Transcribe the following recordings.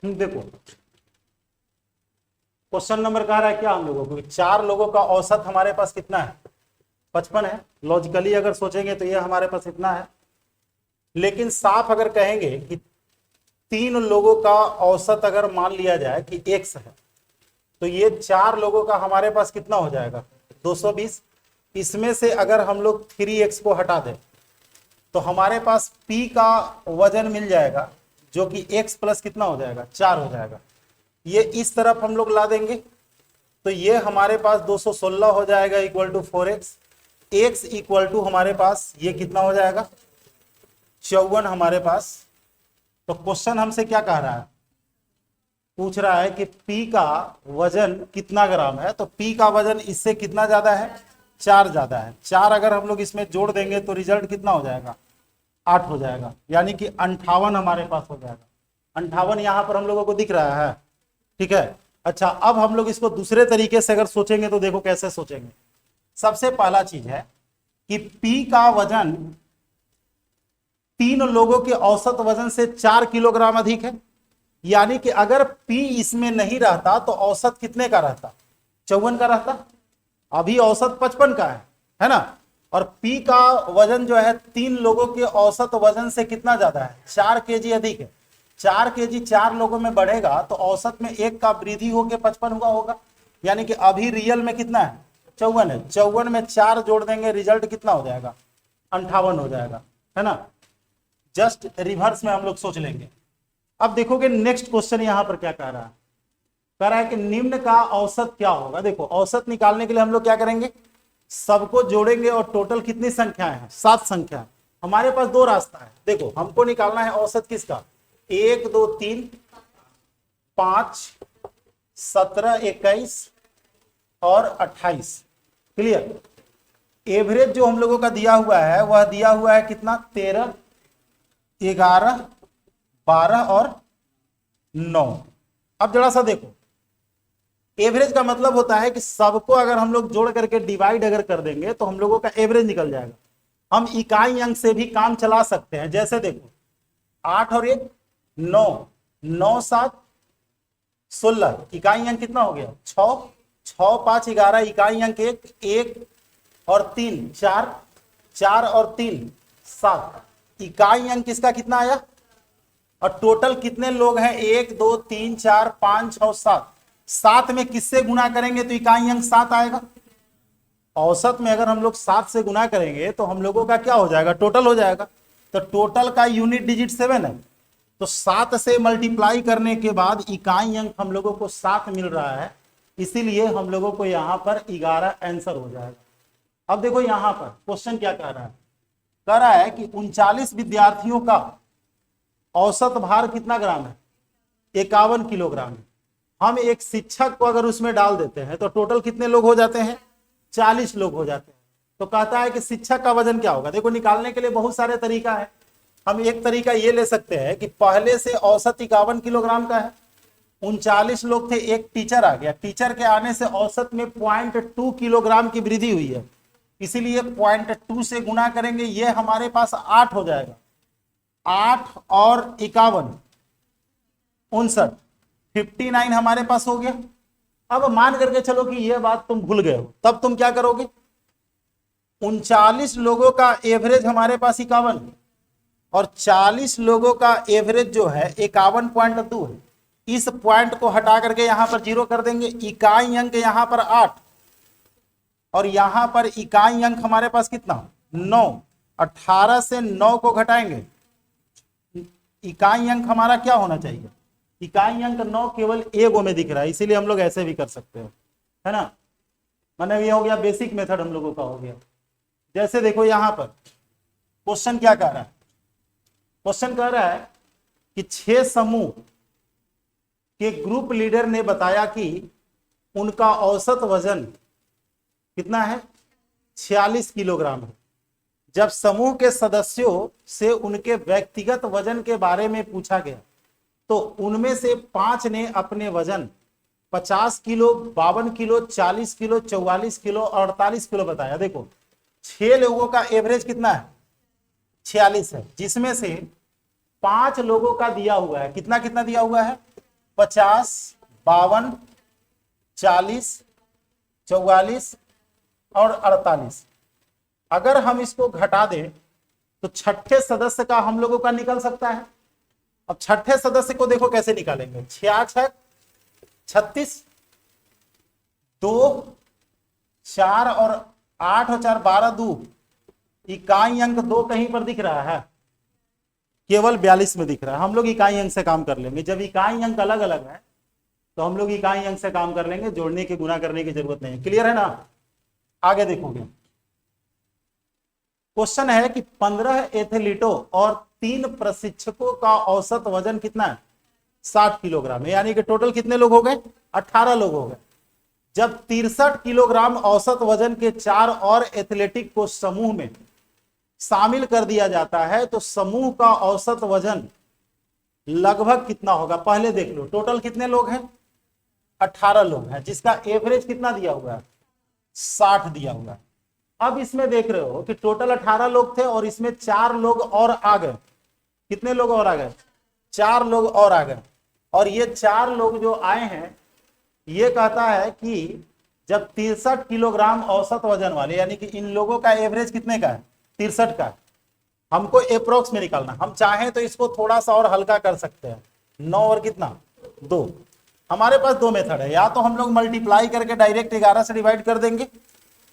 देखो question number कह रहा है क्या हम लोगों को, 4 लोगों का औसत हमारे पास कितना है, 55 है। लॉजिकली अगर सोचेंगे तो ये हमारे पास इतना है, लेकिन साफ अगर कहेंगे कि 3 लोगों का औसत अगर मान लिया जाए कि x है, तो ये 4 लोगों का हमारे पास कितना हो जाएगा, 220। इसमें से अगर हम लोग 3x को हटा दें तो हमारे पास p का वजन मिल जाएगा, जो कि x प्लस कितना हो जाएगा, 4 हो जाएगा। ये इस तरफ हम लोग ला देंगे तो ये हमारे पास 216 हो जाएगा equal to 4x। x equal to हमारे पास ये कितना हो जाएगा, 54 हमारे पास। तो क्वेश्चन हमसे क्या कह रहा है, पूछ रहा है कि P का वजन कितना ग्राम है। तो P का वजन इससे कितना ज्यादा है, 4 ज्यादा है। 4 अगर हम लोग इसमें जोड़ देंगे तो रिजल्ट कितना हो जाएगा, 8 हो जाएगा, यानी कि 58 हमारे पास हो जाएगा। 58 यहां पर हम लोगों को दिख रहा है, ठीक है। अच्छा, अब हम लोग इसको दूसरे तरीके से अगर सोचेंगे तो देखो कैसे सोचेंगे। सबसे पहला चीज है कि P का वजन 3 लोगों के औसत वजन से 4 किलोग्राम अधिक है, यानी कि अगर P इसमें नहीं रहता तो औसत कितने का रहता, 54 का रहता। अभी औसत 55 का है ना। और P का वजन जो है 3 लोगों के औसत वजन से कितना ज्यादा है, 4 केजी अधिक है। 4 केजी 4 लोगों में बढ़ेगा तो औसत में 1 का वृद्धि होकर 55 हुआ होगा, यानी कि अभी रियल में कितना है, 54 है। 54 में 4 जोड़ देंगे, रिजल्ट कितना हो जाएगा, 58 हो जाएगा, है ना। जस्ट रिवर्स में हम लोग सोच लेंगे। अब देखोगे नेक्स्ट क्वेश्चन यहां पर क्या कह रहा है, कह रहा है कि निम्न का औसत क्या होगा। देखो औसत निकालने के लिए हम लोग क्या करेंगे, सबको जोड़ेंगे और टोटल कितनी संख्याएं हैं, 7 संख्या। हमारे पास 2 रास्ता है। देखो हमको निकालना है औसत किसका, 1 2 3 5 17 21 और 28। क्लियर। एवरेज जो हम लोगों का दिया हुआ है वह दिया हुआ है कितना, 13 11 12 और 9। अब जरा सा देखो, एवरेज का मतलब होता है कि सबको अगर हम लोग जोड़ करके डिवाइड अगर कर देंगे तो हम लोगों का एवरेज निकल जाएगा। हम इकाई अंक से भी काम चला सकते हैं। जैसे देखो 8 और 1 9, 9 7 16, इकाई अंक कितना हो गया, 6 6 5 11, इकाई अंक 1 1 और 3 4, 4 और 3 7, इकाई अंक इसका कितना आया। और टोटल कितने लोग हैं, 1 2 3 4 5 6 7। 7 में किससे गुना करेंगे तो इकाई अंक 7 आएगा। औसत में अगर हम लोग 7 से गुना करेंगे तो हम लोगों का क्या हो जाएगा, टोटल हो जाएगा। तो टोटल का यूनिट डिजिट 7 है। तो 7 से मल्टीप्लाई करने के बाद इकाई अंक हम लोगों को 7 मिल रहा है, इसीलिए हम लोगों को यहां पर 11 आंसर हो जाएगा। अब देखो यहां पर क्वेश्चन क्या कह रहा है, कह रहा है कि 39 विद्यार्थियों का औसत भार कितना ग्राम है, 51 किलोग्राम है। हम एक शिक्षक को अगर उसमें डाल देते हैं तो टोटल कितने लोग हो जाते हैं, 40 लोग हो जाते हैं। तो कहता है कि शिक्षक का वजन क्या होगा। देखो निकालने के लिए बहुत सारे तरीका है। हम एक तरीका ये ले सकते हैं कि पहले से औसत 51 किलोग्राम का है, 39 लोग थे, एक टीचर आ गया, टीचर के आने से औसत में 0.2 किलोग्राम की वृद्धि हुई है, इसीलिए 0.2 से गुना करेंगे, ये हमारे पास 8 हो जाएगा। 8 और 51 59, 59 हमारे पास हो गया। अब मान करके चलो कि यह बात तुम भूल गए हो, तब तुम क्या करोगे, 39 लोगों का एवरेज हमारे पास 51 और 40 लोगों का एवरेज जो है 51.2 है। इस पॉइंट को हटा करके यहां पर 0 कर देंगे। इकाई अंक यहां पर 8 और यहां पर इकाई अंक हमारे पास कितना, 9। 18 से 9 को घटाएंगे, इकाई अंक हमारा क्या होना चाहिए, इकाई अंक 9 केवल एगो में दिख रहा है, इसीलिए हम लोग ऐसे भी कर सकते हैं, है ना। माने ये हो गया बेसिक मेथड हम लोगों का हो गया। जैसे देखो यहां पर क्वेश्चन क्या कह रहा है, क्वेश्चन कह रहा है कि 6 समूह के ग्रुप लीडर ने बताया कि उनका औसत वजन कितना है, 46 किलोग्राम है। जब समूह के सदस्यों से उनके व्यक्तिगत वजन के बारे में पूछा गया तो उनमें से 5 ने अपने वजन 50 किलो, 52 किलो, 40 किलो, 44 किलो और 48 किलो बताया। देखो 6 लोगों का एवरेज कितना है, 46 है, जिसमें से 5 लोगों का दिया हुआ है, कितना कितना दिया हुआ है, 50, 52, 40, 44 और 48। अगर हम इसको घटा दें तो छठे सदस्य का हम लोगों का निकल सकता है। अब छठे सदस्य को देखो कैसे निकालेंगे। 66, 36, 2, 4 और 8 और 4 12, 2 इकाई अंक 2 कहीं पर दिख रहा है? केवल 42 में दिख रहा है। हम लोग इकाई अंक से काम कर लेंगे। जब इकाई अंक अलग अलग है तो हम लोग इकाई अंक से काम कर लेंगे, जोड़ने की गुना करने की जरूरत नहीं है। क्लियर है ना? आगे देखोगे, क्वेश्चन है कि 15 एथलीटों और 3 प्रशिक्षकों का औसत वजन कितना है? 60 किलोग्राम। यानी कि टोटल कितने लोग हो गए? 18 लोग हो गए। जब 63 किलोग्राम औसत वजन के 4 और एथलेटिक को समूह में शामिल कर दिया जाता है तो समूह का औसत वजन लगभग कितना होगा? पहले देख लो, टोटल कितने लोग हैं? 18 लोग हैं, जिसका एवरेज कितना दिया हुआ है? 60 दिया हुआ है। अब इसमें देख रहे हो कि टोटल 18 लोग थे और इसमें 4 लोग और आ गए। कितने लोग और आ गए? 4 लोग और आ गए। और ये 4 लोग जो आए हैं, ये कहता है कि जब 63 किलोग्राम औसत वजन वाले, यानी कि इन लोगों का एवरेज कितने का है? 63 का। हमको एप्रोक्स में निकालना। हम चाहें तो इसको थोड़ा सा और हल्का कर सकते हैं। 9 और कितना? 2। हमारे पास 2 मेथड है। या तो हम लोग मल्टीप्लाई करके डायरेक्ट 11 से डिवाइड कर देंगे,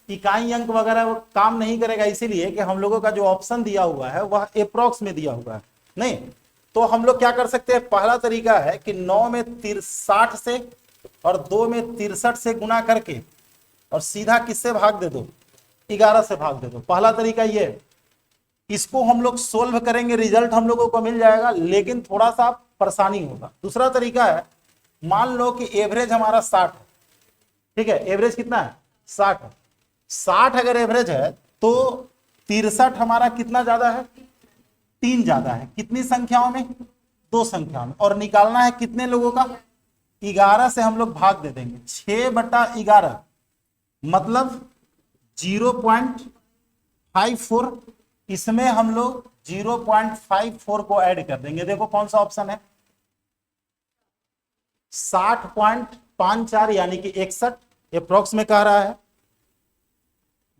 इकाई अंक वगैरह वो काम नहीं करेगा, इसीलिए कि हम लोगों का जो ऑप्शन दिया हुआ है वह एप्रोक्स में दिया हुआ है। नहीं तो हम लोग क्या कर सकते हैं? पहला तरीका है कि 9 में 60 से और 2 में 63 से गुना करके और सीधा किससे भाग दे दो? 11 से भाग दे दो। पहला तरीका ये है। इसको हम लोग सोल्व करेंगे, रिजल्ट हम लोगों को मिल जाएगा, लेकिन थोड़ा सा परेशानी होगा। दूसरा तरीका है, मान लो कि एवरेज हमारा 60 है। ठीक है, एवरेज कितना है? 60 है। 60 अगर एवरेज है तो 63 हमारा कितना ज्यादा है? 3 ज्यादा है। कितनी संख्याओं में? 2 संख्याओं में। और निकालना है कितने लोगों का? 11 से हम लोग भाग दे देंगे। 6/11 मतलब 0.54। इसमें हम लोग 0.54 को ऐड कर देंगे। देखो कौन सा ऑप्शन है? 60.54 यानी कि 61 अप्रोक्स में कह रहा है।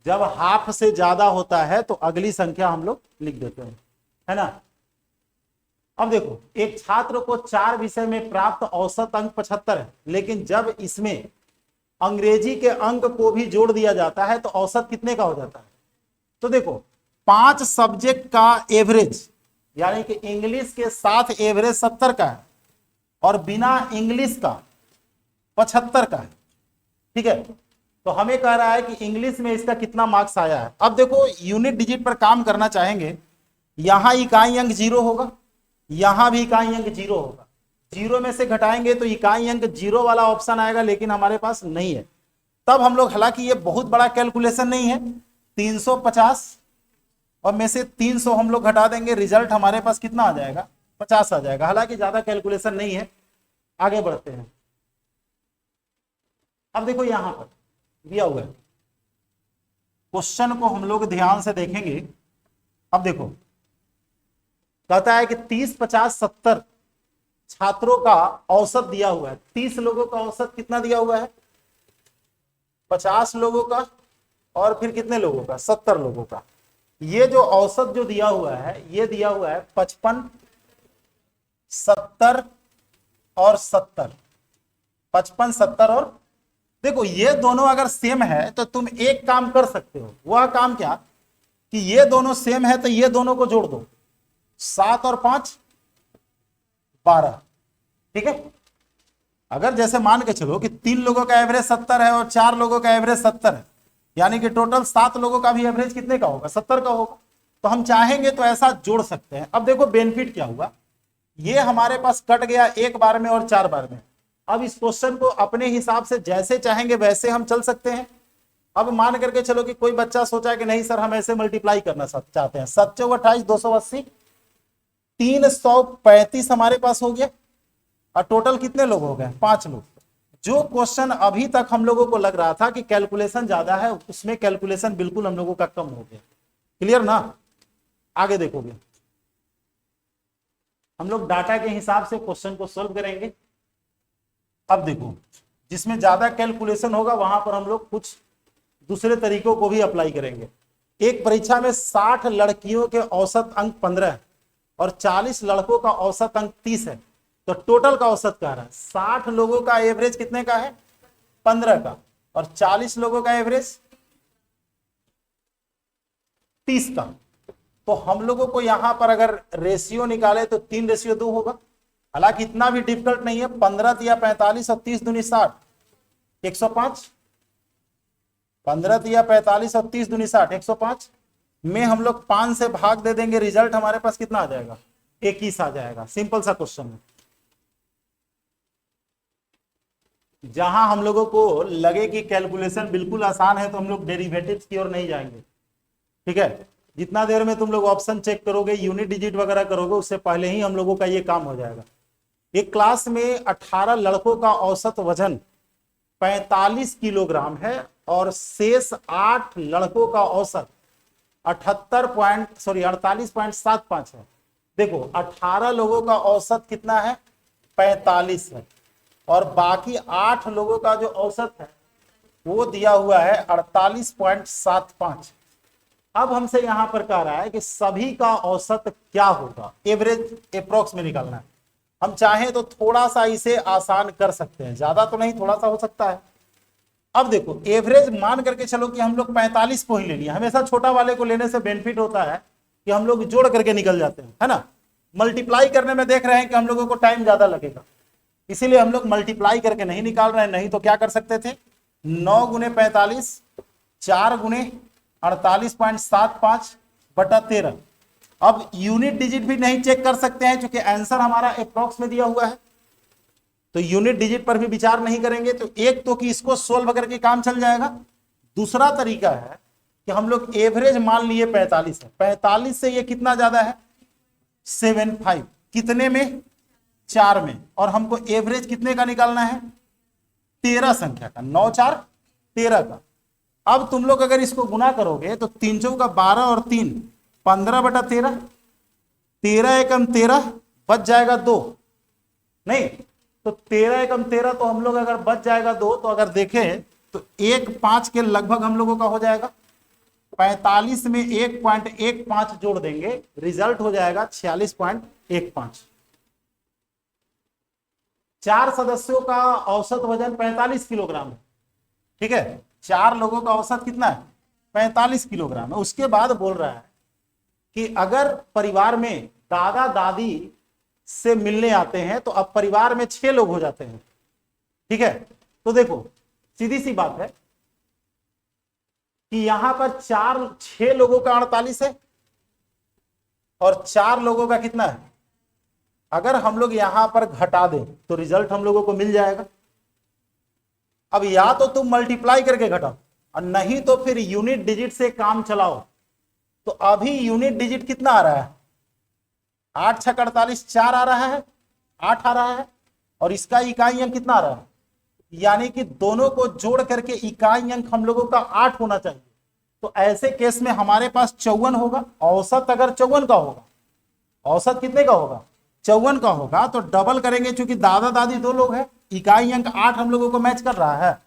जब हाफ से ज्यादा होता है तो अगली संख्या हम लोग लिख देते हैं, है ना? अब देखो, एक छात्र को 4 विषय में प्राप्त औसत अंक 75 है, लेकिन जब इसमें अंग्रेजी के अंक को भी जोड़ दिया जाता है तो औसत कितने का हो जाता है? तो देखो, 5 सब्जेक्ट का एवरेज यानी कि इंग्लिश के साथ एवरेज 70 का है और बिना इंग्लिश का 75 का है। ठीक है, तो हमें कह रहा है कि इंग्लिश में इसका कितना मार्क्स आया है। अब देखो, यूनिट डिजिट पर काम करना चाहेंगे, यहां इकाई अंक 0 होगा, यहां भी इकाई अंक 0 होगा। 0 में से घटाएंगे तो इकाई अंक 0 वाला ऑप्शन आएगा, लेकिन हमारे पास नहीं है। तब हम लोग, हालांकि ये बहुत बड़ा कैलकुलेशन नहीं है, 350 और में से 300 हम लोग घटा देंगे, रिजल्ट हमारे पास कितना आ जाएगा? 50 आ जाएगा। हालांकि ज्यादा कैलकुलेशन नहीं है। आगे बढ़ते हैं। अब देखो, यहां पर दिया हुआ है, क्वेश्चन को हम लोग ध्यान से देखेंगे। अब देखो, कहता है कि 30, 50, 70 छात्रों का औसत दिया हुआ है। 30 लोगों का औसत कितना दिया हुआ है? 50 लोगों का और फिर कितने लोगों का? 70 लोगों का। ये जो औसत जो दिया हुआ है, ये दिया हुआ है 55, 70 और 70। 55, 70 और देखो, ये दोनों अगर सेम है तो तुम एक काम कर सकते हो। वह काम क्या? कि ये दोनों सेम है तो ये दोनों को जोड़ दो। 7 और 5 12। ठीक है, अगर जैसे मान के चलो कि 3 लोगों का एवरेज 70 है और 4 लोगों का एवरेज 70 है, यानी कि टोटल 7 लोगों का भी एवरेज कितने का होगा? 70 का होगा। तो हम चाहेंगे तो ऐसा जोड़ सकते हैं। अब देखो बेनिफिट क्या हुआ, ये हमारे पास कट गया एक बार में और 4 बार में। अब इस क्वेश्चन को अपने हिसाब से जैसे चाहेंगे वैसे हम चल सकते हैं। अब मान करके चलो कि कोई बच्चा सोचा कि नहीं सर हम ऐसे मल्टीप्लाई करना चाहते हैं। 7 × 28 280, 335 हमारे पास हो गया। और टोटल कितने लोग हो गए? 5 लोग। जो क्वेश्चन अभी तक हम लोगों को लग रहा था कि कैलकुलेशन ज्यादा है, उसमें कैलकुलेशन बिल्कुल हम लोगों का कम हो गया। क्लियर ना? आगे देखोगे, हम लोग डाटा के हिसाब से क्वेश्चन को सॉल्व करेंगे। अब देखो, जिसमें ज्यादा कैलकुलेशन होगा वहां पर हम लोग कुछ दूसरे तरीकों को भी अप्लाई करेंगे। एक परीक्षा में 60 लड़कियों के औसत अंक 15 और 40 लड़कों का औसत अंक 30 है, तो टोटल का औसत क्या रहा है? 60 लोगों का एवरेज कितने का है? 15 का, और 40 लोगों का एवरेज 30 का। तो हम लोगों को यहां पर अगर रेशियो निकाले तो 3:2 होगा। हालांकि इतना भी डिफिकल्ट नहीं है, 15 या 45 और 30 दूनी 60, 105। 15 या 45 और 30 दूनी 60, 105 में हम लोग 5 से भाग दे देंगे, रिजल्ट हमारे पास कितना आ जाएगा? 21 आ जाएगा। सिंपल सा क्वेश्चन है। जहां हम लोगों को लगे कि कैलकुलेशन बिल्कुल आसान है तो हम लोग डेरिवेटिव्स की ओर नहीं जाएंगे, ठीक है। जितना देर में तुम लोग ऑप्शन चेक करोगे, यूनिट डिजिट वगैरह करोगे, उससे पहले ही हम लोगों का ये काम हो जाएगा। एक क्लास में 18 लड़कों का औसत वजन 45 किलोग्राम है और शेष 8 लड़कों का औसत 48.75 है। देखो 18 लोगों का औसत कितना है? 45 है, और बाकी 8 लोगों का जो औसत है वो दिया हुआ है 48.75। अब हमसे यहां पर कह रहा है कि सभी का औसत क्या होगा, एवरेज अप्रोक्स में निकालना है। हम चाहें तो थोड़ा सा इसे आसान कर सकते हैं, ज्यादा तो नहीं, थोड़ा सा हो सकता है। अब देखो, एवरेज मान करके चलो कि हम लोग 45 को ही ले लिया। हमेशा छोटा वाले को लेने से बेनिफिट होता है कि हम लोग जोड़ करके निकल जाते हैं, है ना। मल्टीप्लाई करने में देख रहे हैं कि हम लोगों को टाइम ज्यादा लगेगा, इसीलिए हम लोग मल्टीप्लाई करके नहीं निकाल रहे हैं। नहीं तो क्या कर सकते थे? 9 गुने 45, 4 गुने 48.75 बटा 13। अब यूनिट डिजिट भी नहीं चेक कर सकते हैं क्योंकि आंसर हमारा अप्रॉक्स में दिया हुआ है, तो यूनिट डिजिट पर भी विचार नहीं करेंगे। तो एक तो कि इसको सोल्व करके काम चल जाएगा। दूसरा तरीका है कि हम लोग एवरेज मान लिए 45 है, 45 से ये कितना ज्यादा है? 75। कितने में? 4 में। और हमको एवरेज कितने का निकालना है? 13 संख्या का, 9 4 13 का। अब तुम लोग अगर इसको गुना करोगे तो 3 चौका 12 और 3 15 बटा 13, 13 एकम 13 बच जाएगा 2, नहीं तो 13 एकम 13, तो हम लोग अगर बच जाएगा 2, तो अगर देखें तो 1.5 के लगभग हम लोगों का हो जाएगा। 45 में 1.15 जोड़ देंगे, रिजल्ट हो जाएगा 46.15। 4 सदस्यों का औसत वजन 45 किलोग्राम है, ठीक है। 4 लोगों का औसत कितना है? 45 किलोग्राम है। उसके बाद बोल रहा है कि अगर परिवार में दादा दादी से मिलने आते हैं तो अब परिवार में 6 लोग हो जाते हैं, ठीक है। तो देखो सीधी सी बात है कि यहां पर 6 लोगों का 48 है और 4 लोगों का कितना है? अगर हम लोग यहां पर घटा दें तो रिजल्ट हम लोगों को मिल जाएगा। अब या तो तुम मल्टीप्लाई करके घटाओ और नहीं तो फिर यूनिट डिजिट से काम चलाओ। तो अभी यूनिट डिजिट कितना आ रहा है? 8 6 48, 4 आ रहा है, 8 आ रहा है, और इसका इकाई अंक कितना आ रहा है? यानी कि दोनों को जोड़ करके इकाई अंक हम लोगों का 8 होना चाहिए। तो ऐसे केस में हमारे पास 54 होगा। औसत अगर 54 का होगा, औसत कितने का होगा? 54 का होगा। तो डबल करेंगे, क्योंकि दादा दादी 2 लोग हैं, इकाई अंक 8 हम लोगों को मैच कर रहा है।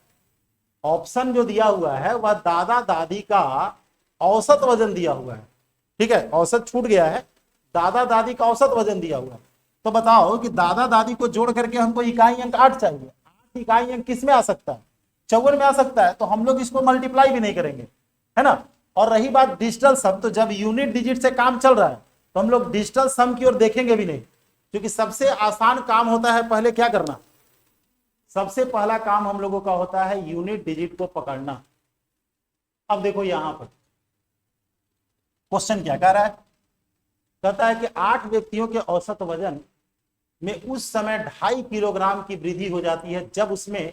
ऑप्शन जो दिया हुआ है वह दादा दादी का औसत वजन दिया हुआ है, ठीक है। औसत छूट गया है, दादा दादी का औसत वजन दिया हुआ है। तो बताओ कि दादा दादी को जोड़ करके हमको इकाई अंक 8 चाहिए। 8 इकाई अंक किस में आ सकता है? 54 में आ सकता है। तो हम लोग इसको मल्टीप्लाई भी नहीं करेंगे, है ना। और रही बात डिजिटल सम, तो जब यूनिट डिजिट से काम चल रहा है तो हम लोग डिजिटल सम की ओर देखेंगे भी नहीं, क्योंकि सबसे आसान काम होता है पहले क्या करना? सबसे पहला काम हम लोगों का होता है यूनिट डिजिट को पकड़ना। अब देखो यहां पर क्वेश्चन क्या कह रहा है? कहता है कि 8 व्यक्तियों के औसत वजन में उस समय 2.5 किलोग्राम की वृद्धि हो जाती है जब उसमें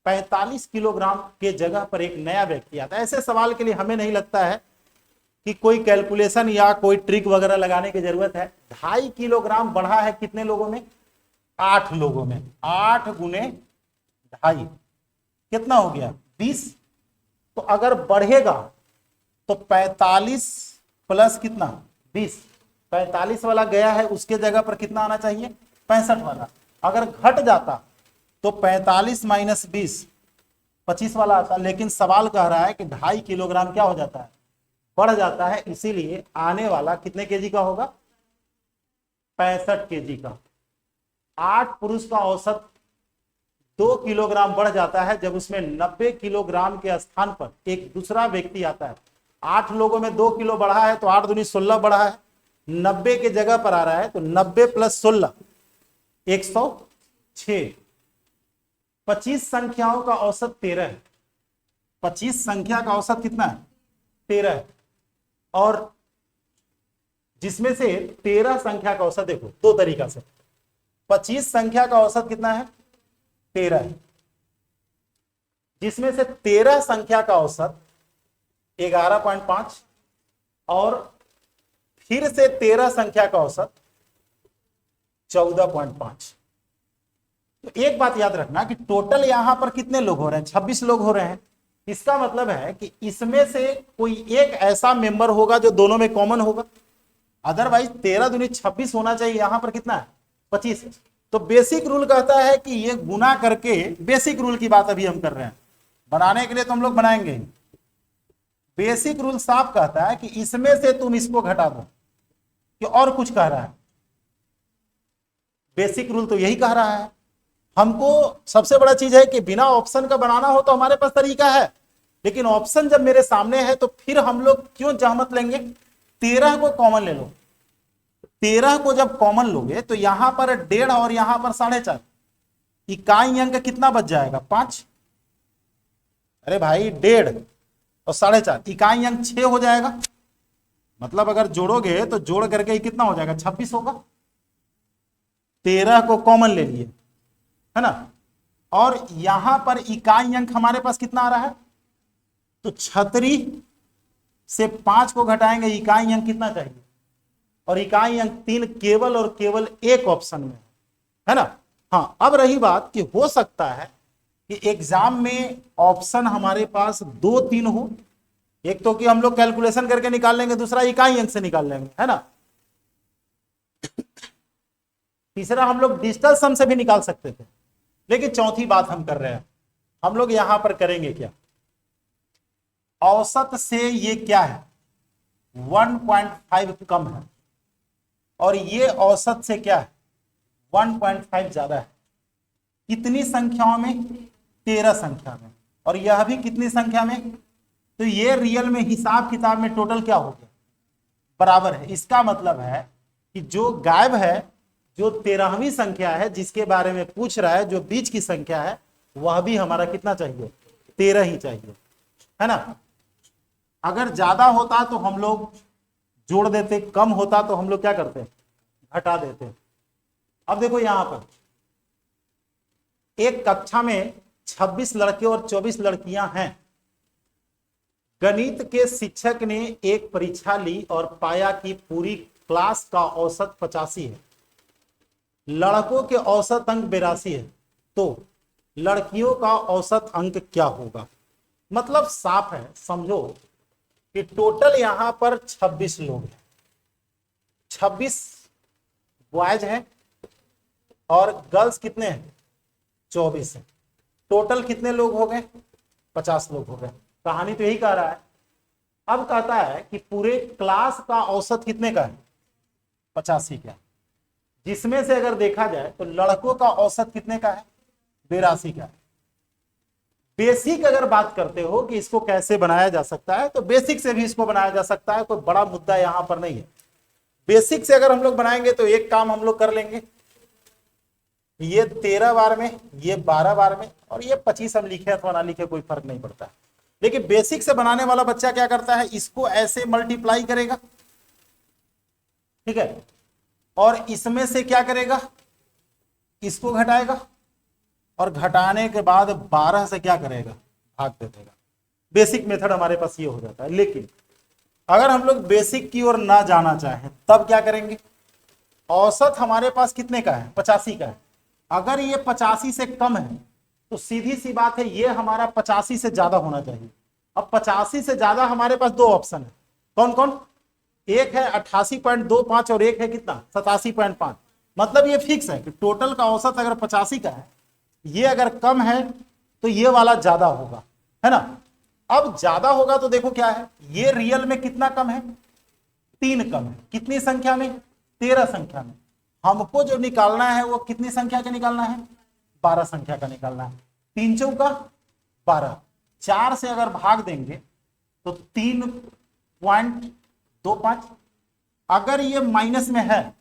45 किलोग्राम के जगह पर एक नया व्यक्ति आता है। ऐसे सवाल के लिए हमें नहीं लगता है कि कोई कैलकुलेशन या कोई ट्रिक वगैरह लगाने की जरूरत है। 2.5 किलोग्राम बढ़ा है कितने लोगों में? 8 लोगों में। 8 गुने 2.5 कितना हो गया? 20। तो अगर बढ़ेगा तो 45 प्लस कितना? 20। 45 वाला गया है, उसके जगह पर कितना आना चाहिए? 65 वाला। अगर घट जाता तो 45 माइनस 20 25 वाला आता, लेकिन सवाल कह रहा है कि 2.5 किलोग्राम क्या हो जाता है, बढ़ जाता है, इसीलिए आने वाला कितने केजी का होगा, 65 केजी का। 8 पुरुष का औसत 2 किलोग्राम बढ़ जाता है जब उसमें 90 किलोग्राम के स्थान पर एक दूसरा व्यक्ति आता है। 8 लोगों में 2 किलो बढ़ा है तो 8 दूनी 16 बढ़ा है, 90 के जगह पर आ रहा है तो 90 प्लस 16 106। 25 संख्याओं का औसत 13 है। 25 संख्या का औसत कितना है, 13 है। और जिसमें से 13 संख्या का औसत देखो दो तरीका से, 25 संख्या का औसत कितना है, 13 है, जिसमें से 13 संख्या का औसत 11.5 और फिर से 13 संख्या का औसत 14.5। तो एक बात याद रखना कि टोटल यहां पर कितने लोग हो रहे हैं, 26 लोग हो रहे हैं। इसका मतलब है कि इसमें से कोई एक ऐसा मेंबर होगा जो दोनों में कॉमन होगा, अदरवाइज 13 दूनी 26 होना चाहिए, यहां पर कितना है, 25। तो बेसिक रूल कहता है कि ये गुना करके, बेसिक रूल की बात अभी हम कर रहे हैं, बनाने के लिए तो हम लोग बनाएंगे। बेसिक रूल साफ कहता है कि इसमें से तुम इसको घटा दो, कि और कुछ कह रहा है, बेसिक रूल तो यही कह रहा है। हमको सबसे बड़ा चीज है कि बिना ऑप्शन का बनाना हो तो हमारे पास तरीका है, लेकिन ऑप्शन जब मेरे सामने है तो फिर हम लोग क्यों जहमत लेंगे। 13 को कॉमन ले लो, 13 को जब कॉमन लोगे तो यहां पर 1.5 और यहां पर 4.5, इकाई अंक कितना बच जाएगा, 5। अरे भाई 1.5 और 4.5, इकाई अंक 6 हो जाएगा। मतलब अगर जोड़ोगे तो जोड़ करके कितना हो जाएगा, 26 होगा। 13 को कॉमन ले लिए, है ना, और यहां पर इकाई अंक हमारे पास कितना आ रहा है, तो 36 से 5 को घटाएंगे, इकाई अंक कितना चाहिए, और इकाई अंक 3 केवल और केवल एक ऑप्शन में है ना। हाँ, अब रही बात कि हो सकता है कि एग्जाम में ऑप्शन हमारे पास 2-3 हो, एक तो कि हम लोग कैलकुलेशन करके निकाल लेंगे, दूसरा इकाई अंक से निकाल लेंगे, है ना। तीसरा हम लोग डिजिटल सम से भी निकाल सकते थे, लेकिन चौथी बात हम कर रहे हैं, हम लोग यहां पर करेंगे क्या, औसत से ये क्या है, 1.5 कम है, और ये औसत से क्या है, 1.5 ज्यादा है। कितनी संख्याओं में, 13 संख्या में, और यह भी कितनी संख्या में, तो ये रियल में हिसाब किताब में टोटल क्या हो गया, बराबर है। इसका मतलब है कि जो गायब है, जो 13वीं संख्या है जिसके बारे में पूछ रहा है, जो बीच की संख्या है, वह भी हमारा कितना चाहिए, 13 ही चाहिए, है ना। अगर ज्यादा होता तो हम लोग जोड़ देते, कम होता तो हम लोग क्या करते, घटा देते। अब देखो यहां पर एक कक्षा में 26 लड़के और 24 लड़कियां हैं। गणित के शिक्षक ने एक परीक्षा ली और पाया कि पूरी क्लास का औसत 85 है, लड़कों के औसत अंक 82 है, तो लड़कियों का औसत अंक क्या होगा। मतलब साफ है, समझो कि टोटल यहां पर 26 लोग हैं, 26 बॉयज हैं और गर्ल्स कितने हैं, 24 हैं। टोटल कितने लोग हो गए, 50 लोग हो गए। कहानी तो यही कह रहा है। अब कहता है कि पूरे क्लास का औसत कितने का है, 85 का, जिसमें से अगर देखा जाए तो लड़कों का औसत कितने का है, 82 का है। बेसिक अगर बात करते हो कि इसको कैसे बनाया जा सकता है, तो बेसिक से भी इसको बनाया जा सकता है, कोई बड़ा मुद्दा यहां पर नहीं है। बेसिक से अगर हम लोग बनाएंगे तो एक काम हम लोग कर लेंगे, ये 13 बार में, ये 12 बार में, और ये 25 हम लिखे अथवा ना लिखे कोई फर्क नहीं पड़ता। लेकिन बेसिक से बनाने वाला बच्चा क्या करता है, इसको ऐसे मल्टीप्लाई करेगा, ठीक है, और इसमें से क्या करेगा, इसको घटाएगा, और घटाने के बाद 12 से क्या करेगा, भाग दे देगा। बेसिक मेथड हमारे पास ये हो जाता है। लेकिन अगर हम लोग बेसिक की ओर ना जाना चाहें तब क्या करेंगे, औसत हमारे पास कितने का है, 85 का है। अगर ये 85 से कम है तो सीधी सी बात है, ये हमारा 85 से ज्यादा होना चाहिए। अब 85 से ज्यादा हमारे पास दो ऑप्शन है, कौन कौन, एक है 88.25 और एक है कितना, 87.5। मतलब ये फिक्स है कि टोटल का औसत अगर 85 का है ये अगर कम है तो ये वाला ज्यादा होगा, है ना। अब ज्यादा होगा तो देखो क्या है, ये रियल में कितना कम है, 3 कम है। कितनी संख्या में, 13 संख्या में। हमको जो निकालना है वो कितनी संख्या का निकालना है, 12 संख्या का निकालना है। 3 चौका 12, 4 से अगर भाग देंगे तो 3.25। अगर ये माइनस में है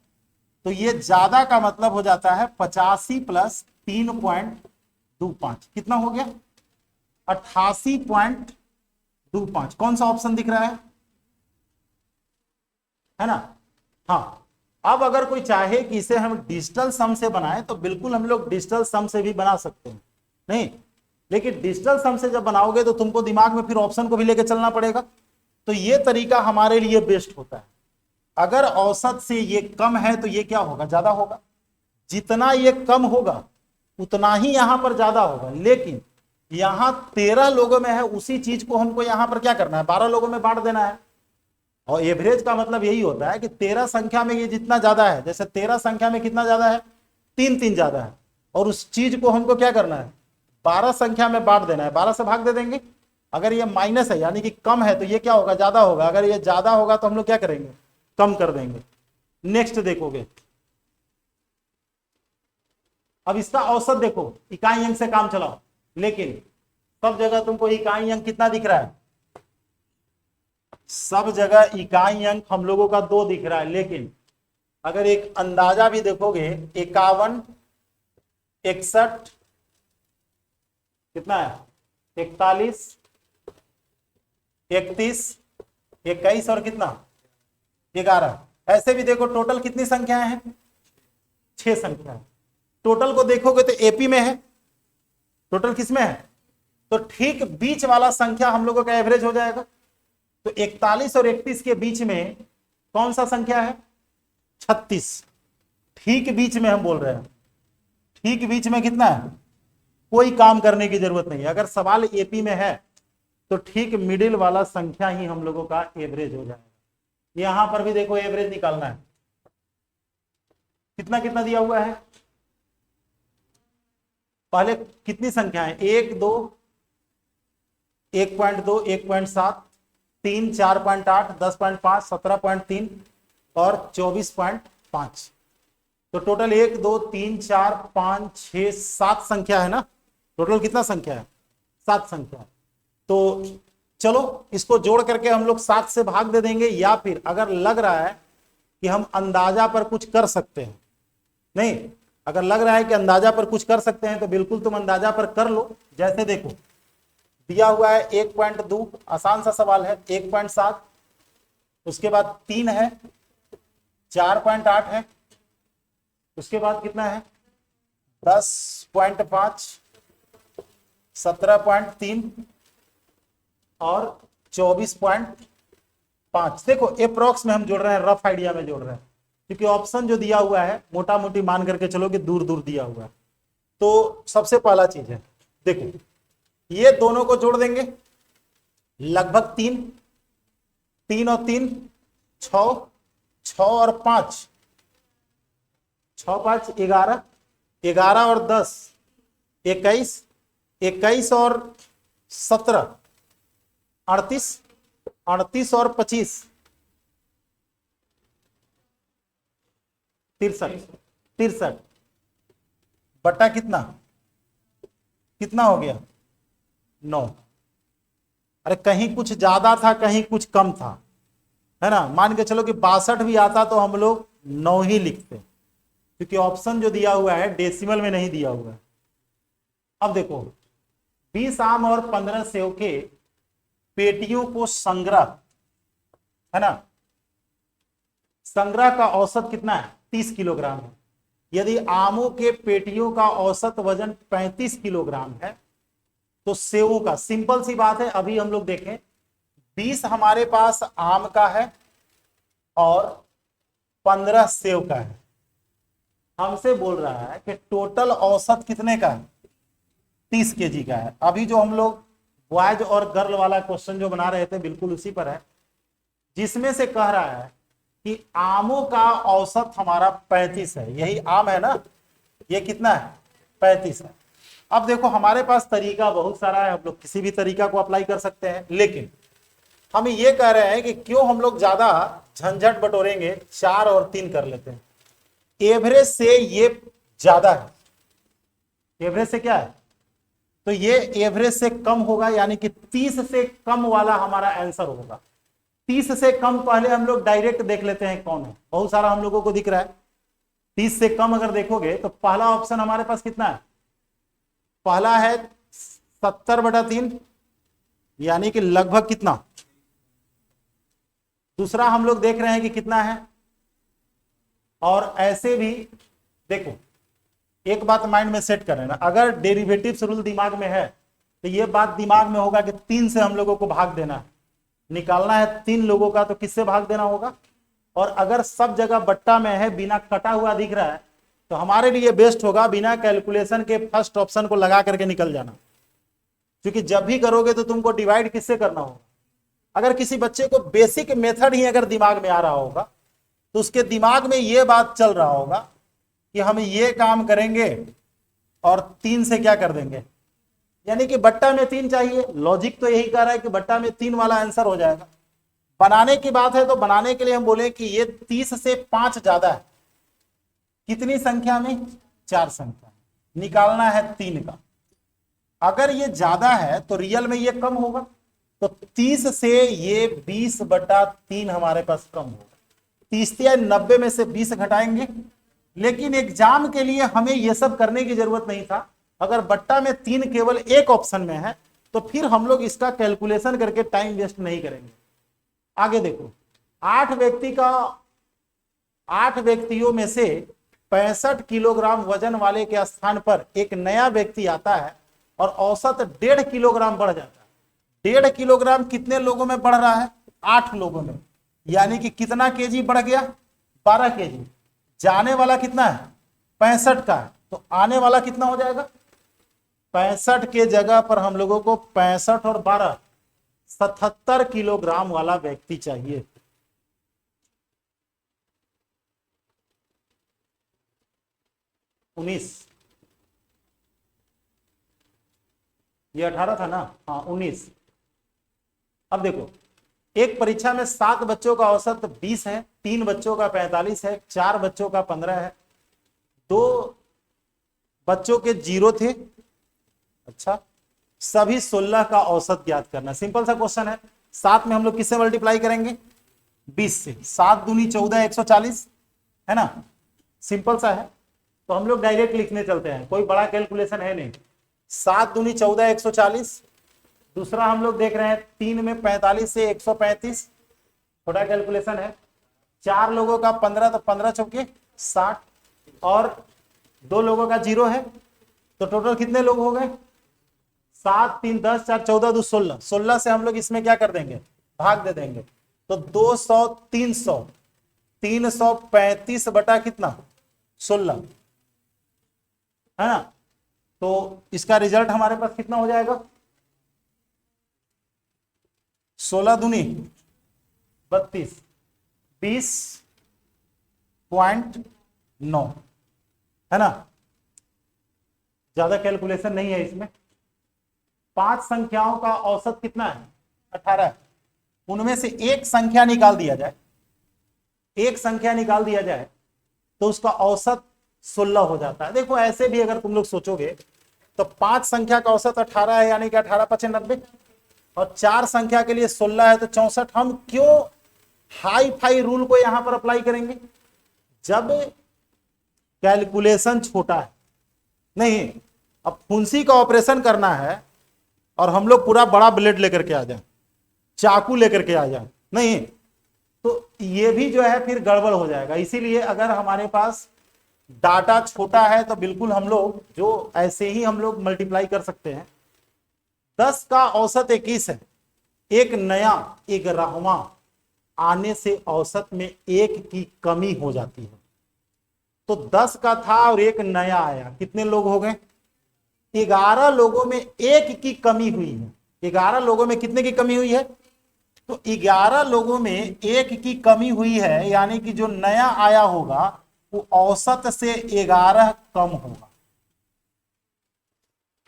तो ये ज्यादा का मतलब हो जाता है 85 प्लस 3.25, कितना हो गया, 88.25। कौन सा ऑप्शन दिख रहा है ना। हाँ, अब अगर कोई चाहे कि इसे हम डिजिटल सम से बनाएं तो बिल्कुल हम लोग डिजिटल सम से भी बना सकते हैं, नहीं, लेकिन डिजिटल सम से जब बनाओगे तो तुमको दिमाग में फिर ऑप्शन को भी लेके चलना पड़ेगा। तो ये तरीका हमारे लिए बेस्ट होता है। अगर औसत से ये कम है तो ये क्या होगा, ज्यादा होगा। जितना ये कम होगा उतना ही यहां पर ज्यादा होगा। लेकिन यहां 13 लोगों में है, उसी चीज को हमको यहां पर क्या करना है, 12 लोगों में बांट देना है। और एवरेज का मतलब यही होता है कि 13 संख्या में ये जितना ज्यादा है, जैसे 13 संख्या में कितना ज्यादा है, 3 ज्यादा है, और उस चीज को हमको क्या करना है, 12 संख्या में बांट देना है। 12 से भाग दे देंगे। अगर ये माइनस है यानी कि कम है तो ये क्या होगा, ज्यादा होगा। अगर ये ज्यादा होगा तो हम लोग क्या करेंगे, कम कर देंगे। नेक्स्ट देखोगे, अब इसका औसत देखो, इकाई अंक से काम चलाओ। लेकिन सब जगह तुमको इकाई अंक कितना दिख रहा है, सब जगह इकाई अंक हम लोगों का 2 दिख रहा है। लेकिन अगर एक अंदाजा भी देखोगे, 51, 61, कितना है, 41, 31, 21 और कितना, 11। ऐसे भी देखो टोटल कितनी संख्याएं हैं, 6 संख्याएं। टोटल को देखोगे तो एपी में है, टोटल किसमें है, तो ठीक बीच वाला संख्या हम लोगों का एवरेज हो जाएगा। तो 41 और 31 के बीच में कौन सा संख्या है, 36। ठीक बीच में हम बोल रहे हैं, ठीक बीच में कितना है, कोई काम करने की जरूरत नहीं है। अगर सवाल एपी में है तो ठीक मिडिल वाला संख्या ही हम लोगों का एवरेज हो जाएगा। यहां पर भी देखो एवरेज निकालना है, कितना कितना दिया हुआ है, पहले कितनी संख्या है, 1, 2, 1.2, 1.7, 3, 4.8, 10.5, 17.3 और 24.5। तो टोटल 1, 2, 3, 4, 5, 6, 7 संख्या है ना। टोटल कितना संख्या है, 7 संख्या है। तो चलो इसको जोड़ करके हम लोग 7 से भाग दे देंगे, या फिर अगर लग रहा है कि हम अंदाजा पर कुछ कर सकते हैं, नहीं, अगर लग रहा है कि अंदाजा पर कुछ कर सकते हैं तो बिल्कुल तुम अंदाजा पर कर लो। जैसे देखो दिया हुआ है 1.2, आसान सा सवाल है, 1.7, उसके बाद 3 है, 4.8 है, उसके बाद कितना है, 10.5, 17.3 और 24.5। देखो अप्रोक्स में हम जोड़ रहे हैं, रफ आइडिया में जोड़ रहे हैं, क्योंकि ऑप्शन जो दिया हुआ है मोटा मोटी मान करके चलो कि दूर दूर दिया हुआ है। तो सबसे पहला चीज है, देखो ये दोनों को जोड़ देंगे, लगभग 3, 3 और 3 6, 6 और 5, 6, 5 11, 11 और 10 21, 21 और 17 38, 38 और 25 63, 63 बटा कितना, कितना हो गया, 9। अरे कहीं कुछ ज्यादा था कहीं कुछ कम था, है ना। मान के चलो कि 62 भी आता तो हम लोग 9 ही लिखते, क्योंकि ऑप्शन जो दिया हुआ है डेसिमल में नहीं दिया हुआ है। अब देखो 20 आम और 15 सेव के पेटियों को संग्रह, है ना, संग्रह का औसत कितना है, 30 किलोग्राम है। यदि आमों के पेटियों का औसत वजन 35 किलोग्राम है तो सेवों का, सिंपल सी बात है, अभी हम लोग देखें 20 हमारे पास आम का है और 15 सेव का है। हमसे बोल रहा है कि टोटल औसत कितने का है, 30 केजी का है। अभी जो हम लोग बॉयज और गर्ल वाला क्वेश्चन जो बना रहे थे बिल्कुल उसी पर है, जिसमें से कह रहा है कि आमों का औसत हमारा 35 है। यही आम है ना, ये कितना है, 35 है। अब देखो हमारे पास तरीका बहुत सारा है, हम लोग किसी भी तरीका को अप्लाई कर सकते हैं, लेकिन हम ये कह रहे हैं कि क्यों हम लोग ज्यादा झंझट बटोरेंगे, 4 और 3 कर लेते हैं। एवरेज से ये ज्यादा है, एवरेज से क्या है, तो ये एवरेज से कम होगा, यानी कि 30 से कम वाला हमारा आंसर होगा। 30 से कम पहले हम लोग डायरेक्ट देख लेते हैं कौन है, बहुत सारा हम लोगों को दिख रहा है। 30 से कम अगर देखोगे तो पहला ऑप्शन हमारे पास कितना है, पहला है 70/3, यानी कि लगभग कितना। दूसरा हम लोग देख रहे हैं कि कितना है, और ऐसे भी देखो एक बात माइंड में सेट कर लेना, अगर डेरिवेटिव्स रूल दिमाग में है तो ये बात दिमाग में होगा कि 3 से हम लोगों को भाग देना है, निकालना है 3 लोगों का, तो किससे भाग देना होगा। और अगर सब जगह बट्टा में है, बिना कटा हुआ दिख रहा है, तो हमारे लिए बेस्ट होगा बिना कैलकुलेशन के फर्स्ट ऑप्शन को लगा करके निकल जाना, क्योंकि जब भी करोगे तो तुमको डिवाइड किससे करना होगा। अगर किसी बच्चे को बेसिक मेथड ही अगर दिमाग में आ रहा होगा तो उसके दिमाग में यह बात चल रहा होगा कि हम ये काम करेंगे और 3 से क्या कर देंगे, यानी कि बट्टा में 3 चाहिए। लॉजिक तो यही कह रहा है कि बट्टा में 3 वाला आंसर हो जाएगा। बनाने की बात है तो बनाने के लिए हम बोले कि ये 30 से 5 ज्यादा है, कितनी संख्या में, 4 संख्या, निकालना है 3 का। अगर ये ज्यादा है तो रियल में ये कम होगा, तो 30 से ये 20/3 हमारे पास कम होगा। 30 या 90 में से 20 घटाएंगे, लेकिन एग्जाम के लिए हमें यह सब करने की जरूरत नहीं था। अगर बट्टा में 3 केवल एक ऑप्शन में है तो फिर हम लोग इसका कैलकुलेशन करके टाइम वेस्ट नहीं करेंगे। आगे देखो, 8 व्यक्तियों में से 65 किलोग्राम वजन वाले के स्थान पर एक नया व्यक्ति आता है और औसत 1.5 किलोग्राम बढ़ जाता है। 1.5 किलोग्राम कितने लोगों में बढ़ रहा है, 8 लोगों में, यानी कि कितना केजी बढ़ गया, 12 केजी। जाने वाला कितना है, 65 का है, तो आने वाला कितना हो जाएगा, 65 के जगह पर हम लोगों को 65 और 12 77 किलोग्राम वाला व्यक्ति चाहिए। ये 18 था ना, हाँ 19। अब देखो, एक परीक्षा में 7 बच्चों का औसत 20 है, 3 बच्चों का 45 है, 4 बच्चों का 15 है, 2 बच्चों के 0 थे। अच्छा, सभी 16 का औसत ज्ञात करना। सिंपल सा क्वेश्चन है। 7 में हम लोग किससे मल्टीप्लाई करेंगे, 20 से। 7 दूनी 14, 140 है ना, सिंपल सा है। तो हम लोग डायरेक्ट लिखने चलते हैं, कोई बड़ा कैलकुलेशन है नहीं। 7 दूनी 14, 140। दूसरा हम लोग देख रहे हैं 3 में 45 से 135, छोटा कैलकुलेशन है। 4 लोगों का 15, तो 15 चौके 60, और 2 लोगों का 0 है, तो टोटल कितने लोग हो गए, 7 3 10 4 14 2 16। 16 से हम लोग इसमें क्या कर देंगे, भाग दे देंगे, तो 200 300 335 बटा कितना, 16 है ना। तो इसका रिजल्ट हमारे पास कितना हो जाएगा, 16 दूनी 32, 20.9 है ना। ज्यादा कैलकुलेशन नहीं है इसमें। 5 संख्याओं का औसत कितना है, 18। उनमें से एक संख्या निकाल दिया जाए, एक संख्या निकाल दिया जाए तो उसका औसत 16 हो जाता है। देखो ऐसे भी अगर तुम लोग सोचोगे तो 5 संख्या का औसत 18 है, यानी कि 18 5 90, और 4 संख्या के लिए 16 है तो 64। हम क्यों हाई फाई रूल को यहां पर अप्लाई करेंगे, जब कैलकुलेशन छोटा है। नहीं, अब फुंसी का ऑपरेशन करना है और हम लोग पूरा बड़ा ब्लेड लेकर के आ जाए, चाकू लेकर के आ जाए, नहीं तो ये भी जो है फिर गड़बड़ हो जाएगा। इसीलिए अगर हमारे पास डाटा छोटा है तो बिल्कुल हम लोग जो ऐसे ही हम लोग मल्टीप्लाई कर सकते हैं। 10 का औसत 21 है, एक नया 11वां आने से औसत में 1 की कमी हो जाती है। तो 10 का था और एक नया आया, कितने लोग हो गए, 11 लोगों में 1 की कमी हुई है। 11 लोगों में कितने की कमी हुई है, तो 11 लोगों में 1 की कमी हुई है, यानी कि जो नया आया होगा वो औसत से 11 कम होगा।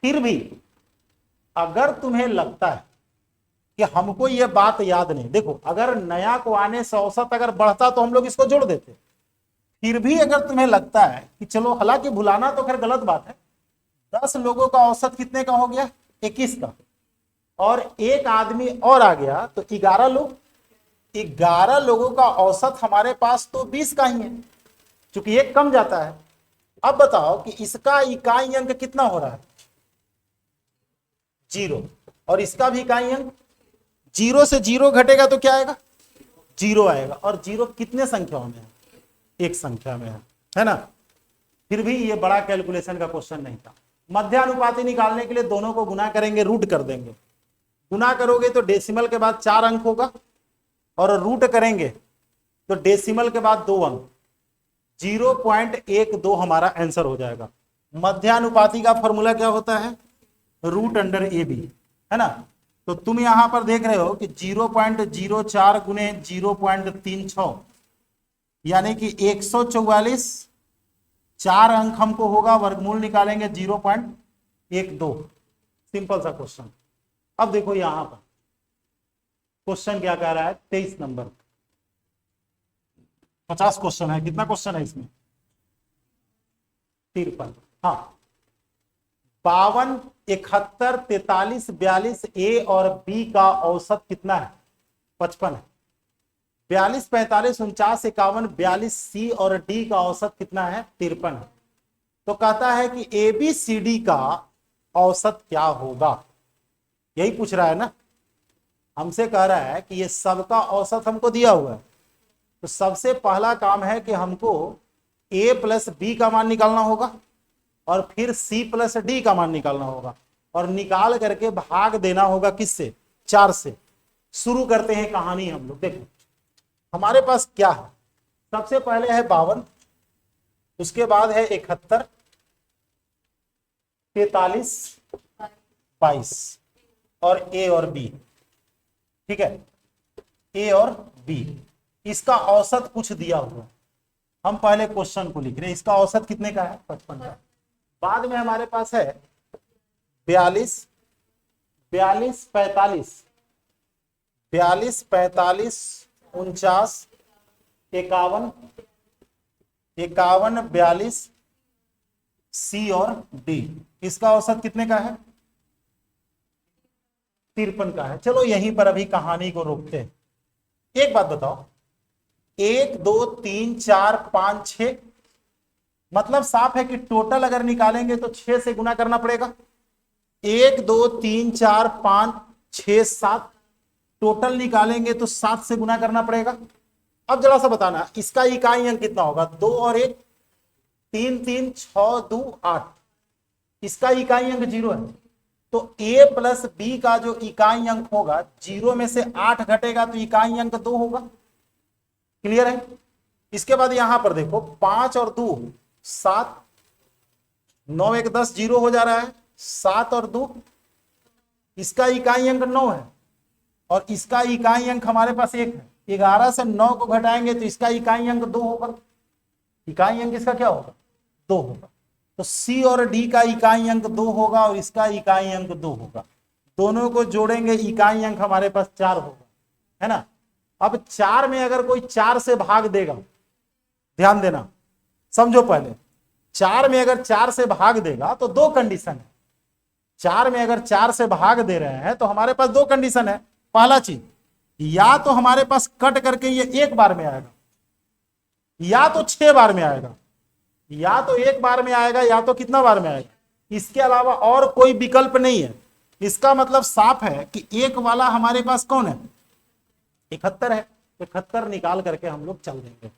फिर भी अगर तुम्हें लगता है कि हमको ये बात याद नहीं, देखो अगर नया को आने से औसत अगर बढ़ता तो हम लोग इसको जोड़ देते। फिर भी अगर तुम्हें लगता है कि चलो, हालांकि भुलाना तो खैर गलत बात है, 10 लोगों का औसत कितने का हो गया, 21 का, और एक आदमी और आ गया तो 11 लोग, 11 लोगों का औसत हमारे पास तो 20 का ही है, क्योंकि एक कम जाता है। अब बताओ कि इसका इकाई अंक कितना हो रहा है, 0, और इसका भी इकाई अंक 0 से 0 घटेगा तो क्या आएगा, 0 आएगा, और 0 कितने संख्याओं में है, एक संख्या में है ना। फिर भी ये बड़ा कैलकुलेशन का क्वेश्चन नहीं था। मध्यानुपाती निकालने के लिए दोनों को गुना करेंगे, रूट कर देंगे। गुना करोगे तो डेसिमल के बाद 4 अंक होगा, और रूट करेंगे तो डेसिमल के बाद 2 अंक, 0.12 हमारा आंसर हो जाएगा। मध्यानुपाती का फॉर्मूला क्या होता है, रूट अंडर ए बी, है ना। तो तुम यहां पर देख रहे हो कि 0.04 गुने 0.36, यानी कि 144, 4 अंक हमको होगा, वर्गमूल निकालेंगे 0.12। सिंपल सा क्वेश्चन। अब देखो यहां पर क्वेश्चन क्या कह रहा है, 23 नंबर, 50 क्वेश्चन है, कितना क्वेश्चन है इसमें, 53। हाँ, 52, 71, 43, 42 ए और बी का औसत कितना है, 55 है। 42, 45, 49, 51, 42 सी और डी का औसत कितना है, 53 है। तो कहता है कि ए बी सी डी का औसत क्या होगा, यही पूछ रहा है ना। हमसे कह रहा है कि ये सबका औसत हमको दिया हुआ है, तो सबसे पहला काम है कि हमको ए प्लस बी का मान निकालना होगा, और फिर सी प्लस डी का मान निकालना होगा, और निकाल करके भाग देना होगा किससे, 4 से। शुरू करते हैं कहानी हम लोग। देखो हमारे पास क्या है, सबसे पहले है 52, उसके बाद है 71, 43, 22, और ए और बी, ठीक है, ए और बी। इसका औसत कुछ दिया हुआ है, हम पहले क्वेश्चन को लिख रहे हैं। इसका औसत कितने का है, 55 का। बाद में हमारे पास है 42, 45, 49, 49, 51, 42 सी और डी। इसका औसत कितने का है, 53 का है। चलो यहीं पर अभी कहानी को रोकते हैं। एक बात बताओ, 1 2 3 4 5 6, मतलब साफ है कि टोटल अगर निकालेंगे तो 6 से गुना करना पड़ेगा। 1 2 3 4 5 6 7, टोटल निकालेंगे तो 7 से गुना करना पड़ेगा। अब जरा सा बताना, इसका इकाई अंक कितना होगा, 2 और 1, 3 3 6 2 8। इसका इकाई अंक 0 है, तो a प्लस बी का जो इकाई अंक होगा, 0 में से 8 घटेगा तो इकाई अंक 2 होगा। क्लियर है। इसके बाद यहां पर देखो, 5 और 2 7, 9 1 10, 0 हो जा रहा है, 7 और 2, इसका इकाई अंक 9 है, और इसका इकाई अंक हमारे पास 1 है। 11 से 9 को घटाएंगे तो इसका इकाई अंक 2 होगा। इकाई अंक इसका क्या होगा, 2 होगा। तो सी और डी का इकाई अंक 2 होगा, और इसका इकाई अंक 2 होगा। दोनों को जोड़ेंगे, इकाई अंक हमारे पास 4 होगा, है ना। अब 4 में अगर कोई 4 से भाग देगा, ध्यान देना, समझो पहले, 4 में अगर 4 से भाग देगा तो 2 कंडीशन है। 4 में अगर 4 से भाग दे रहे हैं तो हमारे पास 2 कंडीशन है। पहला चीज, या तो हमारे पास कट करके ये 1 बार में आएगा, या तो 6 बार में आएगा। या तो 1 बार में आएगा, या तो कितना बार में आएगा, इसके अलावा और कोई विकल्प नहीं है। इसका मतलब साफ है कि 1 वाला हमारे पास कौन है, 71 है। 71 निकाल करके हम लोग चल देंगे।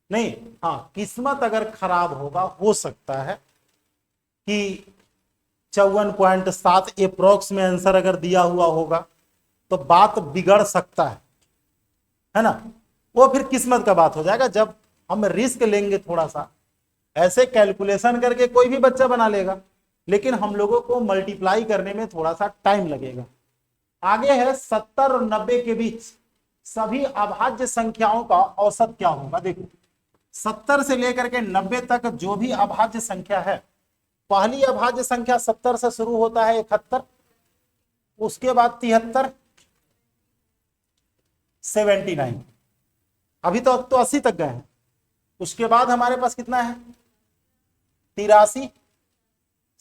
नहीं, हाँ, किस्मत अगर खराब होगा, हो सकता है कि 54.7 अप्रोक्स में आंसर अगर दिया हुआ होगा तो बात बिगड़ सकता है ना। वो फिर किस्मत का बात हो जाएगा। जब हम रिस्क लेंगे थोड़ा सा, ऐसे कैलकुलेशन करके कोई भी बच्चा बना लेगा, लेकिन हम लोगों को मल्टीप्लाई करने में थोड़ा सा टाइम लगेगा। आगे है 70 और 90 के बीच सभी अभाज्य संख्याओं का औसत क्या होगा। देखो 70 से लेकर के 90 तक जो भी अभाज्य संख्या है, पहली अभाज्य संख्या 70 से शुरू होता है 71, उसके बाद 73, 79, अभी तो अब तो 80 तक गए हैं। उसके बाद हमारे पास कितना है 83,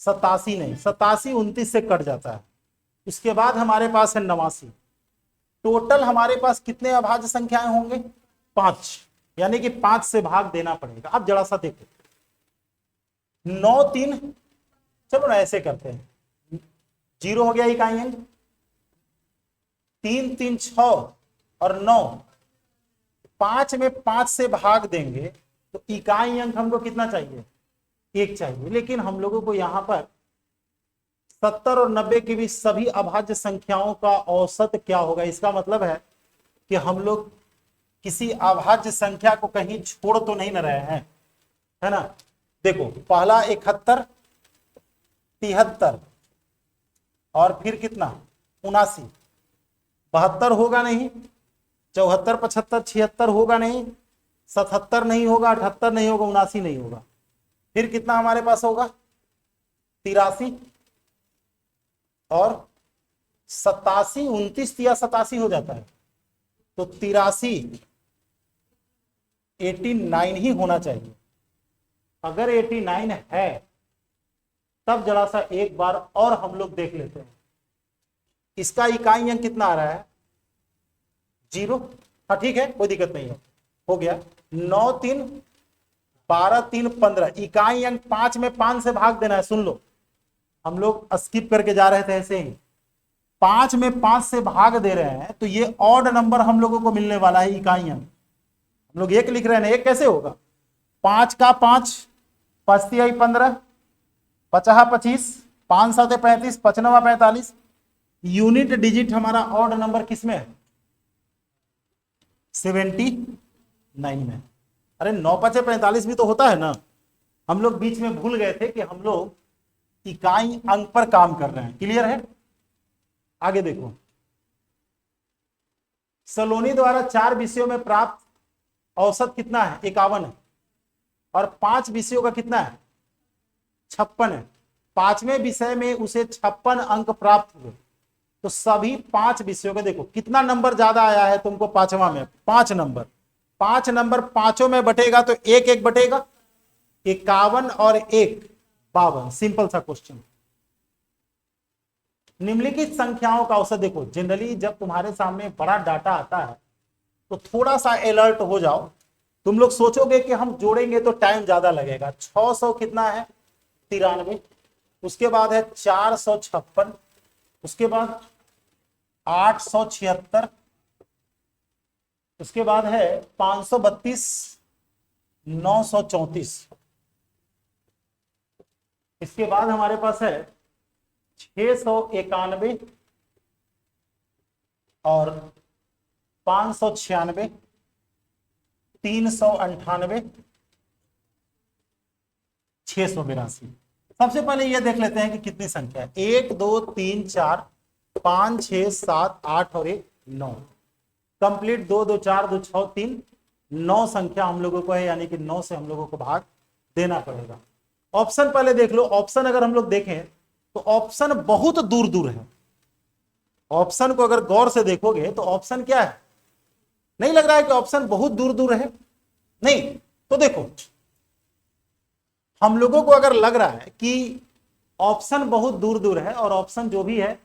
87 नहीं 87 29 से कट जाता है। उसके बाद हमारे पास है 89। टोटल हमारे पास कितने अभाज्य संख्याएं होंगे 5, यानी कि 5 से भाग देना पड़ेगा। अब जरा सा देखो 9 3, चलो ना ऐसे करते हैं, 0 हो गया इकाई अंक, 3 3 6 और 9, 5 में 5 से भाग देंगे तो इकाई अंक हमको कितना चाहिए 1 चाहिए। लेकिन हम लोगों को यहां पर 70 और 90 के बीच सभी अभाज्य संख्याओं का औसत क्या होगा, इसका मतलब है कि हम लोग किसी अभाज्य संख्या को कहीं छोड़ तो नहीं न रहे हैं, है ना। देखो पहला 71, 73 और फिर कितना 79, 72 होगा नहीं, 74 75 76 होगा नहीं, 77 नहीं होगा, 78 नहीं होगा, 79 नहीं होगा। फिर कितना हमारे पास होगा 83 और 87, 29 या 87 हो जाता है, तो 83 89 ही होना चाहिए। अगर 89 है तब जरा सा एक बार और हम लोग देख लेते हैं, इसका इकाई अंक कितना आ रहा है 0। हाँ ठीक है, कोई दिक्कत नहीं है, हो गया 9 3 12 3 15, इकाई अंक 5 में 5 से भाग देना है। सुन लो, हम लोग स्किप करके जा रहे थे ऐसे ही, 5 में 5 से भाग दे रहे हैं तो ये ऑड नंबर हम लोगों को मिलने वाला है इकाई अंक। हम लोग 1 लिख रहे हैं ना, 1 कैसे होगा 5 का 5, 5 तिहाई 15, 50 25, 5 7 35, 55 45। यूनिट डिजिट हमारा ऑड नंबर किसमें है 79 में। अरे 9 5 45 भी तो होता है ना, हम लोग बीच में भूल गए थे कि हम लोग इकाई अंक पर काम कर रहे हैं। क्लियर है, आगे देखो। सलोनी द्वारा 4 विषयों में प्राप्त औसत कितना है 51 है, और 5 विषयों का कितना है 56 है। 5वें विषय में उसे 56 अंक प्राप्त हुए, तो सभी 5 विषयों का देखो कितना नंबर ज्यादा आया है तुमको 5वां में, 5 नंबर। 5 नंबर पांचों में बटेगा तो 1 1 बटेगा, 51 और 1 52। सिंपल सा क्वेश्चन। निम्नलिखित संख्याओं का औसत देखो, जनरली जब तुम्हारे सामने बड़ा डाटा आता है तो थोड़ा सा अलर्ट हो जाओ। तुम लोग सोचोगे कि हम जोड़ेंगे तो टाइम ज्यादा लगेगा। 600 कितना है 93, उसके बाद है 456, उसके बाद 876, उसके बाद है 532, 934, इसके बाद हमारे पास है 691 और 596, 398, 682। सबसे पहले ये देख लेते हैं कि कितनी संख्या है। 1 2 3 4 5 6 7 8 और 1 9, कंप्लीट 2 2 4 2 6 3 9 संख्या हम लोगों को है, यानी कि 9 से हम लोगों को भाग देना पड़ेगा। ऑप्शन पहले देख लो। ऑप्शन अगर हम लोग देखें तो ऑप्शन बहुत दूर दूर है। ऑप्शन को अगर गौर से देखोगे तो ऑप्शन क्या है, नहीं लग रहा है कि ऑप्शन बहुत दूर दूर है, नहीं। तो देखो हम लोगों को अगर लग रहा है कि ऑप्शन बहुत दूर दूर है और ऑप्शन जो भी है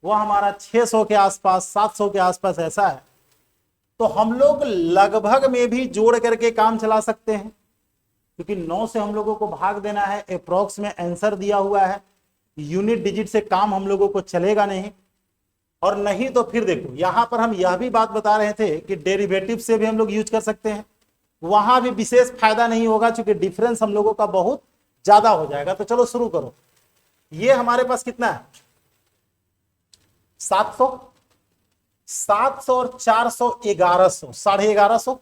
वो हमारा 600 के आसपास 700 के आसपास ऐसा है, तो हम लोग लगभग में भी जोड़ करके काम चला सकते हैं, क्योंकि 9 से हम लोगों को भाग देना है। अप्रोक्स में आंसर दिया हुआ है, यूनिट डिजिट से काम हम लोगों को चलेगा नहीं। और नहीं तो फिर देखो यहां पर हम यह भी बात बता रहे थे कि डेरिवेटिव से भी हम लोग यूज कर सकते हैं, वहां भी विशेष फायदा नहीं होगा क्योंकि डिफरेंस हम लोगों का बहुत ज्यादा हो जाएगा। तो चलो शुरू करो। ये हमारे पास कितना है 700, 700 और 400 1100, 1150,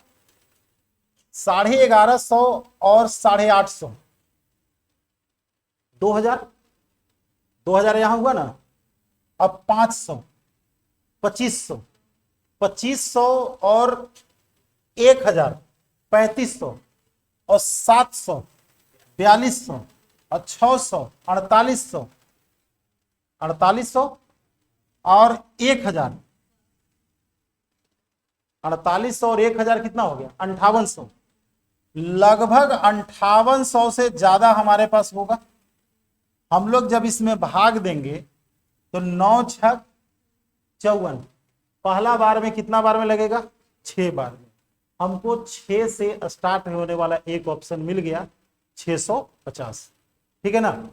1150 और 850, 2000, 2000 यहां हुआ ना। अब 500, 2500, 2500 और 1000, 3500 और 700, 4200, और 600, 4800, 4800 और 1000, 4800 और 1000 कितना हो गया? 5800। लगभग 5800 से ज्यादा हमारे पास होगा। हम लोग जब इसमें भाग देंगे तो 9 छक 54, पहला बार में कितना बार में लगेगा? 6 बार में। हमको 6 से स्टार्ट होने वाला एक ऑप्शन मिल गया, 650। ठीक है ना?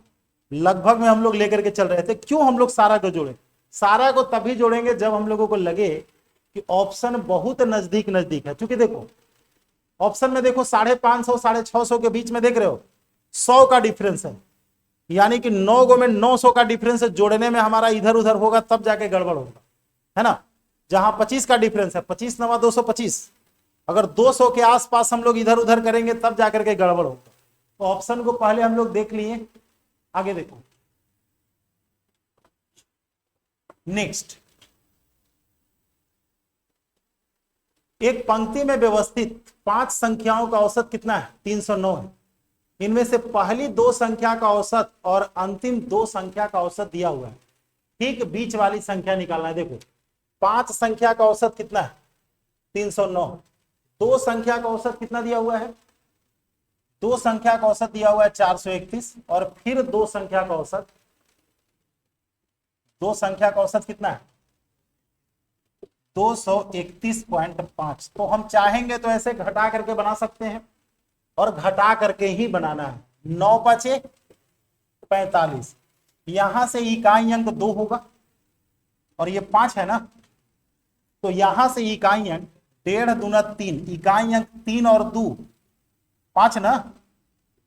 लगभग में हम लोग लेकर के चल रहे थे। क्यों हम लोग सारा को जोड़े? सारा को तभी जोड़ेंगे जब हम लोगों को लगे कि ऑप्शन बहुत नजदीक नजदीक है। क्योंकि देखो ऑप्शन में देखो 550 650 के बीच में देख रहे हो 100 का डिफरेंस है, यानी कि 9 गो में 900 का डिफरेंस है। जोड़ने में हमारा इधर उधर होगा तब जाके गड़बड़ होगा, है ना? जहां 25 का डिफरेंस है, 25 9 225, अगर 200 के आसपास हम लोग इधर उधर करेंगे तब जाकर के गड़बड़ होगा। तो ऑप्शन को पहले हम लोग देख लिए, आगे देखो। नेक्स्ट, एक पंक्ति में व्यवस्थित 5 संख्याओं का औसत कितना है? 309 है। इनमें से पहली 2 संख्या का औसत और अंतिम 2 संख्या का औसत दिया हुआ है। ठीक बीच वाली संख्या निकालना है। देखो 5 संख्या का औसत कितना है? 309। 2 संख्या का औसत कितना दिया हुआ है? 2 संख्या का औसत दिया हुआ है 431, और फिर 2 संख्या का औसत, 2 संख्या का औसत कितना है? 231.5। तो हम चाहेंगे तो ऐसे घटा करके बना सकते हैं, और घटा करके ही बनाना है। 9 5 45, यहां से इकाई अंक 2 होगा, और ये 5 है ना, तो यहां से इकाई अंक 1.5 दूना 3, इकाई अंक 3 और 2 5 ना,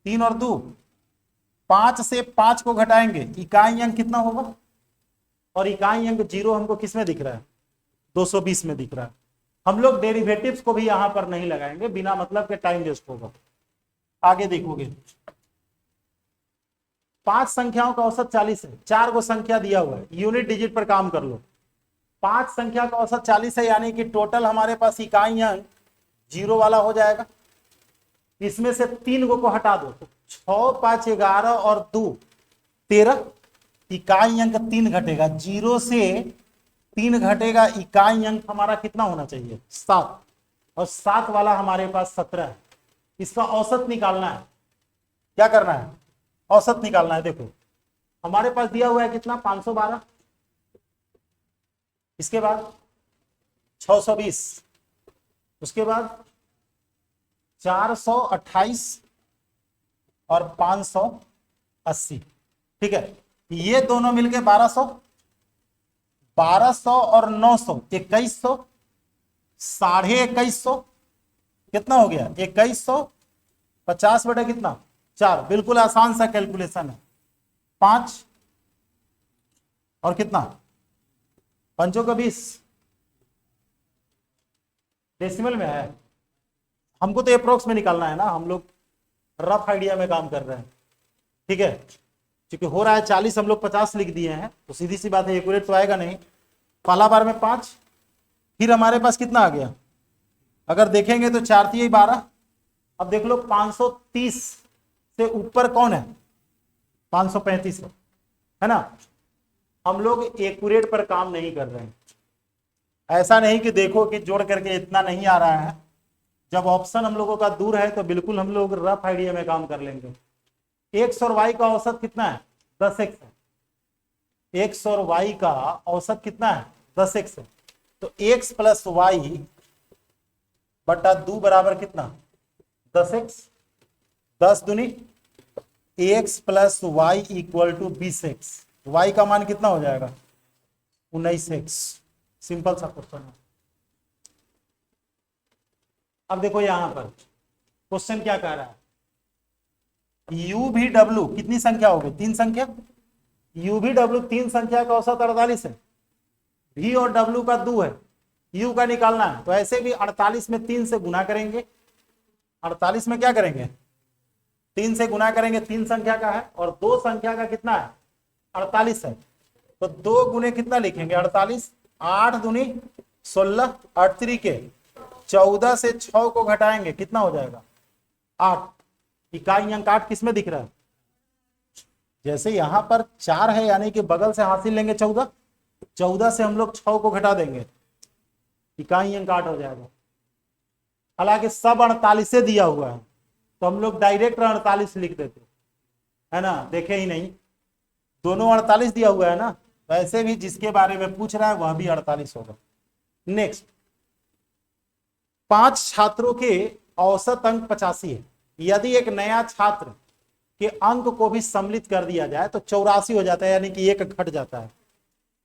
3 और 2 5 से 5 को घटाएंगे, इकाई अंक कितना होगा? और इकाई अंक 0 हमको किस में दिख रहा है? 220 में दिख रहा है। हम लोग डेरिवेटिव्स को भी यहां पर नहीं लगाएंगे, बिना मतलब के टाइम वेस्ट होगा। आगे देखोगे 5 संख्याओं का औसत 40 है। 4 को संख्या दिया हुआ है, यूनिट डिजिट पर काम कर लो। 5 संख्या का औसत 40 है, यानी कि टोटल हमारे पास इकाई अंक 0 वाला हो जाएगा। इसमें से 3 को हटा दो तो 6 5 11 और 2 13, इकाई अंक 3 घटेगा। 0 से 3 घटेगा, इकाई अंक हमारा कितना होना चाहिए? 7, और 7 वाला हमारे पास 17 है। इसका औसत निकालना है। क्या करना है? औसत निकालना है। देखो हमारे पास दिया हुआ है कितना? 512, इसके बाद 620, उसके बाद 428 और 580। ठीक है, ये दोनों मिलके 1200, 1200 और 900 2100, 2150 कितना हो गया? 2100, 50 बटे कितना? 4। बिल्कुल आसान सा कैलकुलेशन है। 5 और कितना? 5 का 20 डेसिमल में है। हमको तो अप्रोक्स में निकालना है ना, हम लोग रफ आइडिया में काम कर रहे हैं। ठीक है, क्योंकि हो रहा है 40, हम लोग 50 लिख दिए हैं, तो सीधी सी बात है एक्यूरेट तो आएगा नहीं। पहला बार में 5, फिर हमारे पास कितना आ गया? अगर देखेंगे तो 4 3 12। अब देख लो 530 से ऊपर कौन है? 535 है ना। हम लोग एक्यूरेट पर काम नहीं कर रहे हैं। ऐसा नहीं कि देखो कि जोड़ करके इतना नहीं आ रहा है। जब ऑप्शन हम लोगों का दूर है तो बिल्कुल हम लोग रफ आइडिया में काम कर लेंगे। एक्स और वाई का औसत कितना है? 10x है। एक्स और वाई का औसत कितना है? 10x है। तो x प्लस वाई बटा 2 बराबर कितना? 10x। 10 दूनी x plus y equal to 20x। y का मान कितना हो जाएगा? 19x। सिंपल सा क्वेश्चन है। अब देखो यहां पर क्वेश्चन क्या कह रहा है? u भी w कितनी संख्या हो गई? 3 संख्या। u भी w 3 संख्या का औसत 48 है। v और w का 2 है, u का निकालना है। तो ऐसे भी 48 में 3 से गुना करेंगे। 48 में क्या करेंगे? 3 से गुना करेंगे। 3 संख्या का है और 2 संख्या का कितना है? 48 है। तो 2 गुने कितना लिखेंगे? 48। 8 दूनी 16, 8 3 के 14 से 6 को घटाएंगे, कितना हो जाएगा? 8। इकाई अंक 8 किसमें दिख रहा है? जैसे यहां पर 4 है यानी कि बगल से हासिल लेंगे 14, 14 से हम लोग 6 को घटा देंगे, इकाई अंक 8 हो जाएगा। हालांकि सब 48 से दिया हुआ है तो हम लोग डायरेक्ट 48 लिख देते, है ना, देखे ही नहीं, दोनों 48 दिया हुआ है ना, वैसे भी जिसके बारे में पूछ रहा है वह भी 48 होगा। नेक्स्ट, 5 छात्रों के औसत अंक 85 है। यदि एक नया छात्र के अंक को भी सम्मिलित कर दिया जाए तो 84 हो जाता है, यानी कि एक घट जाता है।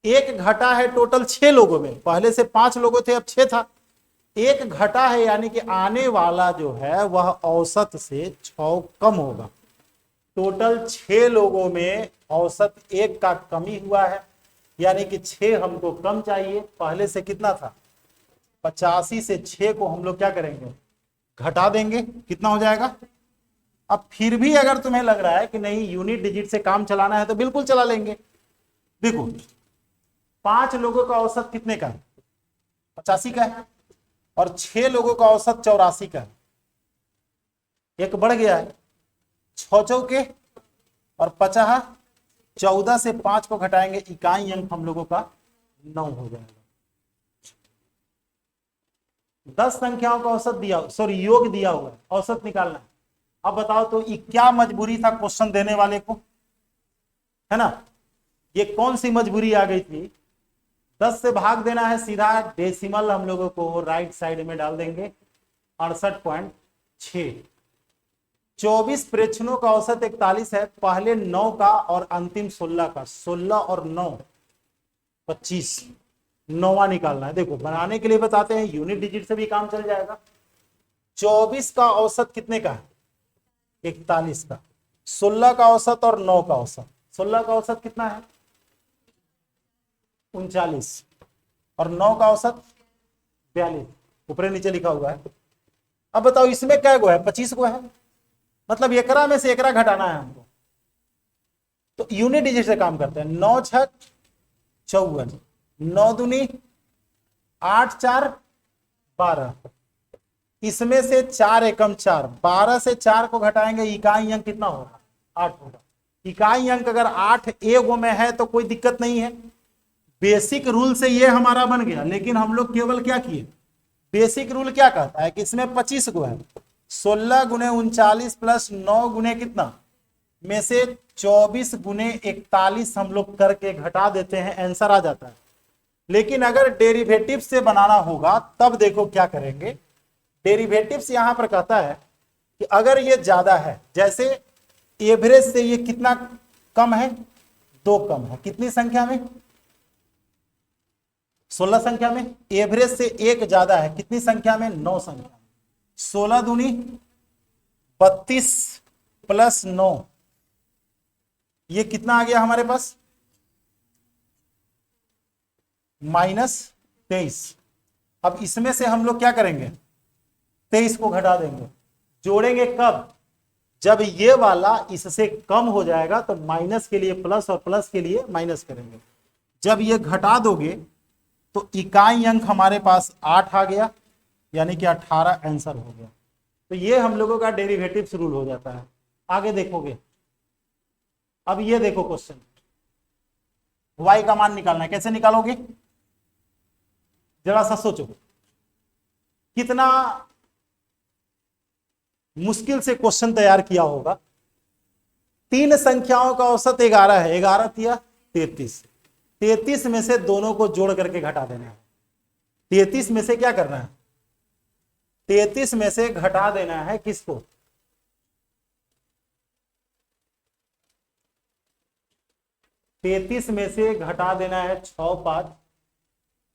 एक घटा है टोटल 6 लोगों में, पहले से 5 लोगों थे अब 6 था, एक घटा है यानी कि आने वाला जो है वह औसत से 6 कम होगा। टोटल 6 लोगों में औसत 1 का कमी हुआ है, यानी कि 6 हमको कम चाहिए। पहले से कितना था 85 से 6 को हम लोग क्या करेंगे घटा देंगे, कितना हो जाएगा। अब फिर भी अगर तुम्हें लग रहा है कि नहीं यूनिट डिजिट से काम चलाना है तो बिल्कुल चला लेंगे। देखो 5 लोगों का औसत कितने का है 85 का है और 6 लोगों का औसत 84 का है, एक बढ़ गया है 6 चौके और 50, 14 से 5 को घटाएंगे, इकाई अंक हम लोगों का 9 हो जाएगा। 10 संख्याओं का औसत दिया, सॉरी योग दिया हुआ है, औसत निकालना है। अब बताओ तो ये क्या मजबूरी था क्वेश्चन देने वाले को, है ना, ये कौन सी मजबूरी आ गई थी। 10 से भाग देना है सीधा, डेसिमल हम लोगों को राइट साइड में डाल देंगे 68.6। 24 प्रेक्षणों का औसत 41 है, पहले 9 का और अंतिम 16 का, 16 और 9 25, 9वां निकालना है। देखो बनाने के लिए बताते हैं, यूनिट डिजिट से भी काम चल जाएगा। 24 का औसत कितने का है 41 का, 16 का औसत और 9 का औसत, 16 का औसत कितना है 39 और 9 का औसत 42, ऊपर नीचे लिखा हुआ है। अब बताओ इसमें क्या गो है 25 को है, मतलब एकरा में से एकरा घटाना है हमको, तो यूनिट डिजिट से काम करते हैं। 9 6 54, 9 दूनी 8 4 12, इसमें से 4 एकम 4, 12 से 4 को घटाएंगे, इकाई अंक कितना होगा 8 होगा। इकाई अंक अगर 8 एगो में है तो कोई दिक्कत नहीं है, बेसिक रूल से ये हमारा बन गया। लेकिन हम लोग केवल क्या किए, बेसिक रूल क्या कहता है कि इसमें 25 को है, 16 गुने 39 प्लस 9 गुने कितना में से 24 गुने 41 हम लोग करके घटा देते हैं, आंसर आ जाता है। लेकिन अगर डेरिवेटिव से बनाना होगा तब देखो क्या करेंगे। डेरिवेटिव्स यहां पर कहता है कि अगर ये ज्यादा है, जैसे एवरेज से ये कितना कम है 2 कम है, कितनी संख्या में 16 संख्या में, एवरेज से 1 ज्यादा है कितनी संख्या में 9 संख्या में, 16 दूनी 32 प्लस 9, ये कितना आ गया हमारे पास -23। अब इसमें से हम लोग क्या करेंगे 23 को घटा देंगे, जोड़ेंगे कब, जब ये वाला इससे कम हो जाएगा तो माइनस के लिए प्लस और प्लस के लिए माइनस करेंगे। जब ये घटा दोगे तो इकाई अंक हमारे पास 8 आ गया, यानी कि 18 आंसर हो गया। तो ये हम लोगों का डेरिवेटिव्स रूल हो जाता है। आगे देखोगे, अब ये देखो क्वेश्चन, y का मान निकालना है, कैसे निकालोगे जरा सा सोचो, कितना मुश्किल से क्वेश्चन तैयार किया होगा। 3 संख्याओं का औसत 11 है, 11 तिया 33, 33 में से दोनों को जोड़ करके घटा देना है। 33 में से क्या करना है 33 में से घटा देना है किसको, तैतीस में से घटा देना है 6 5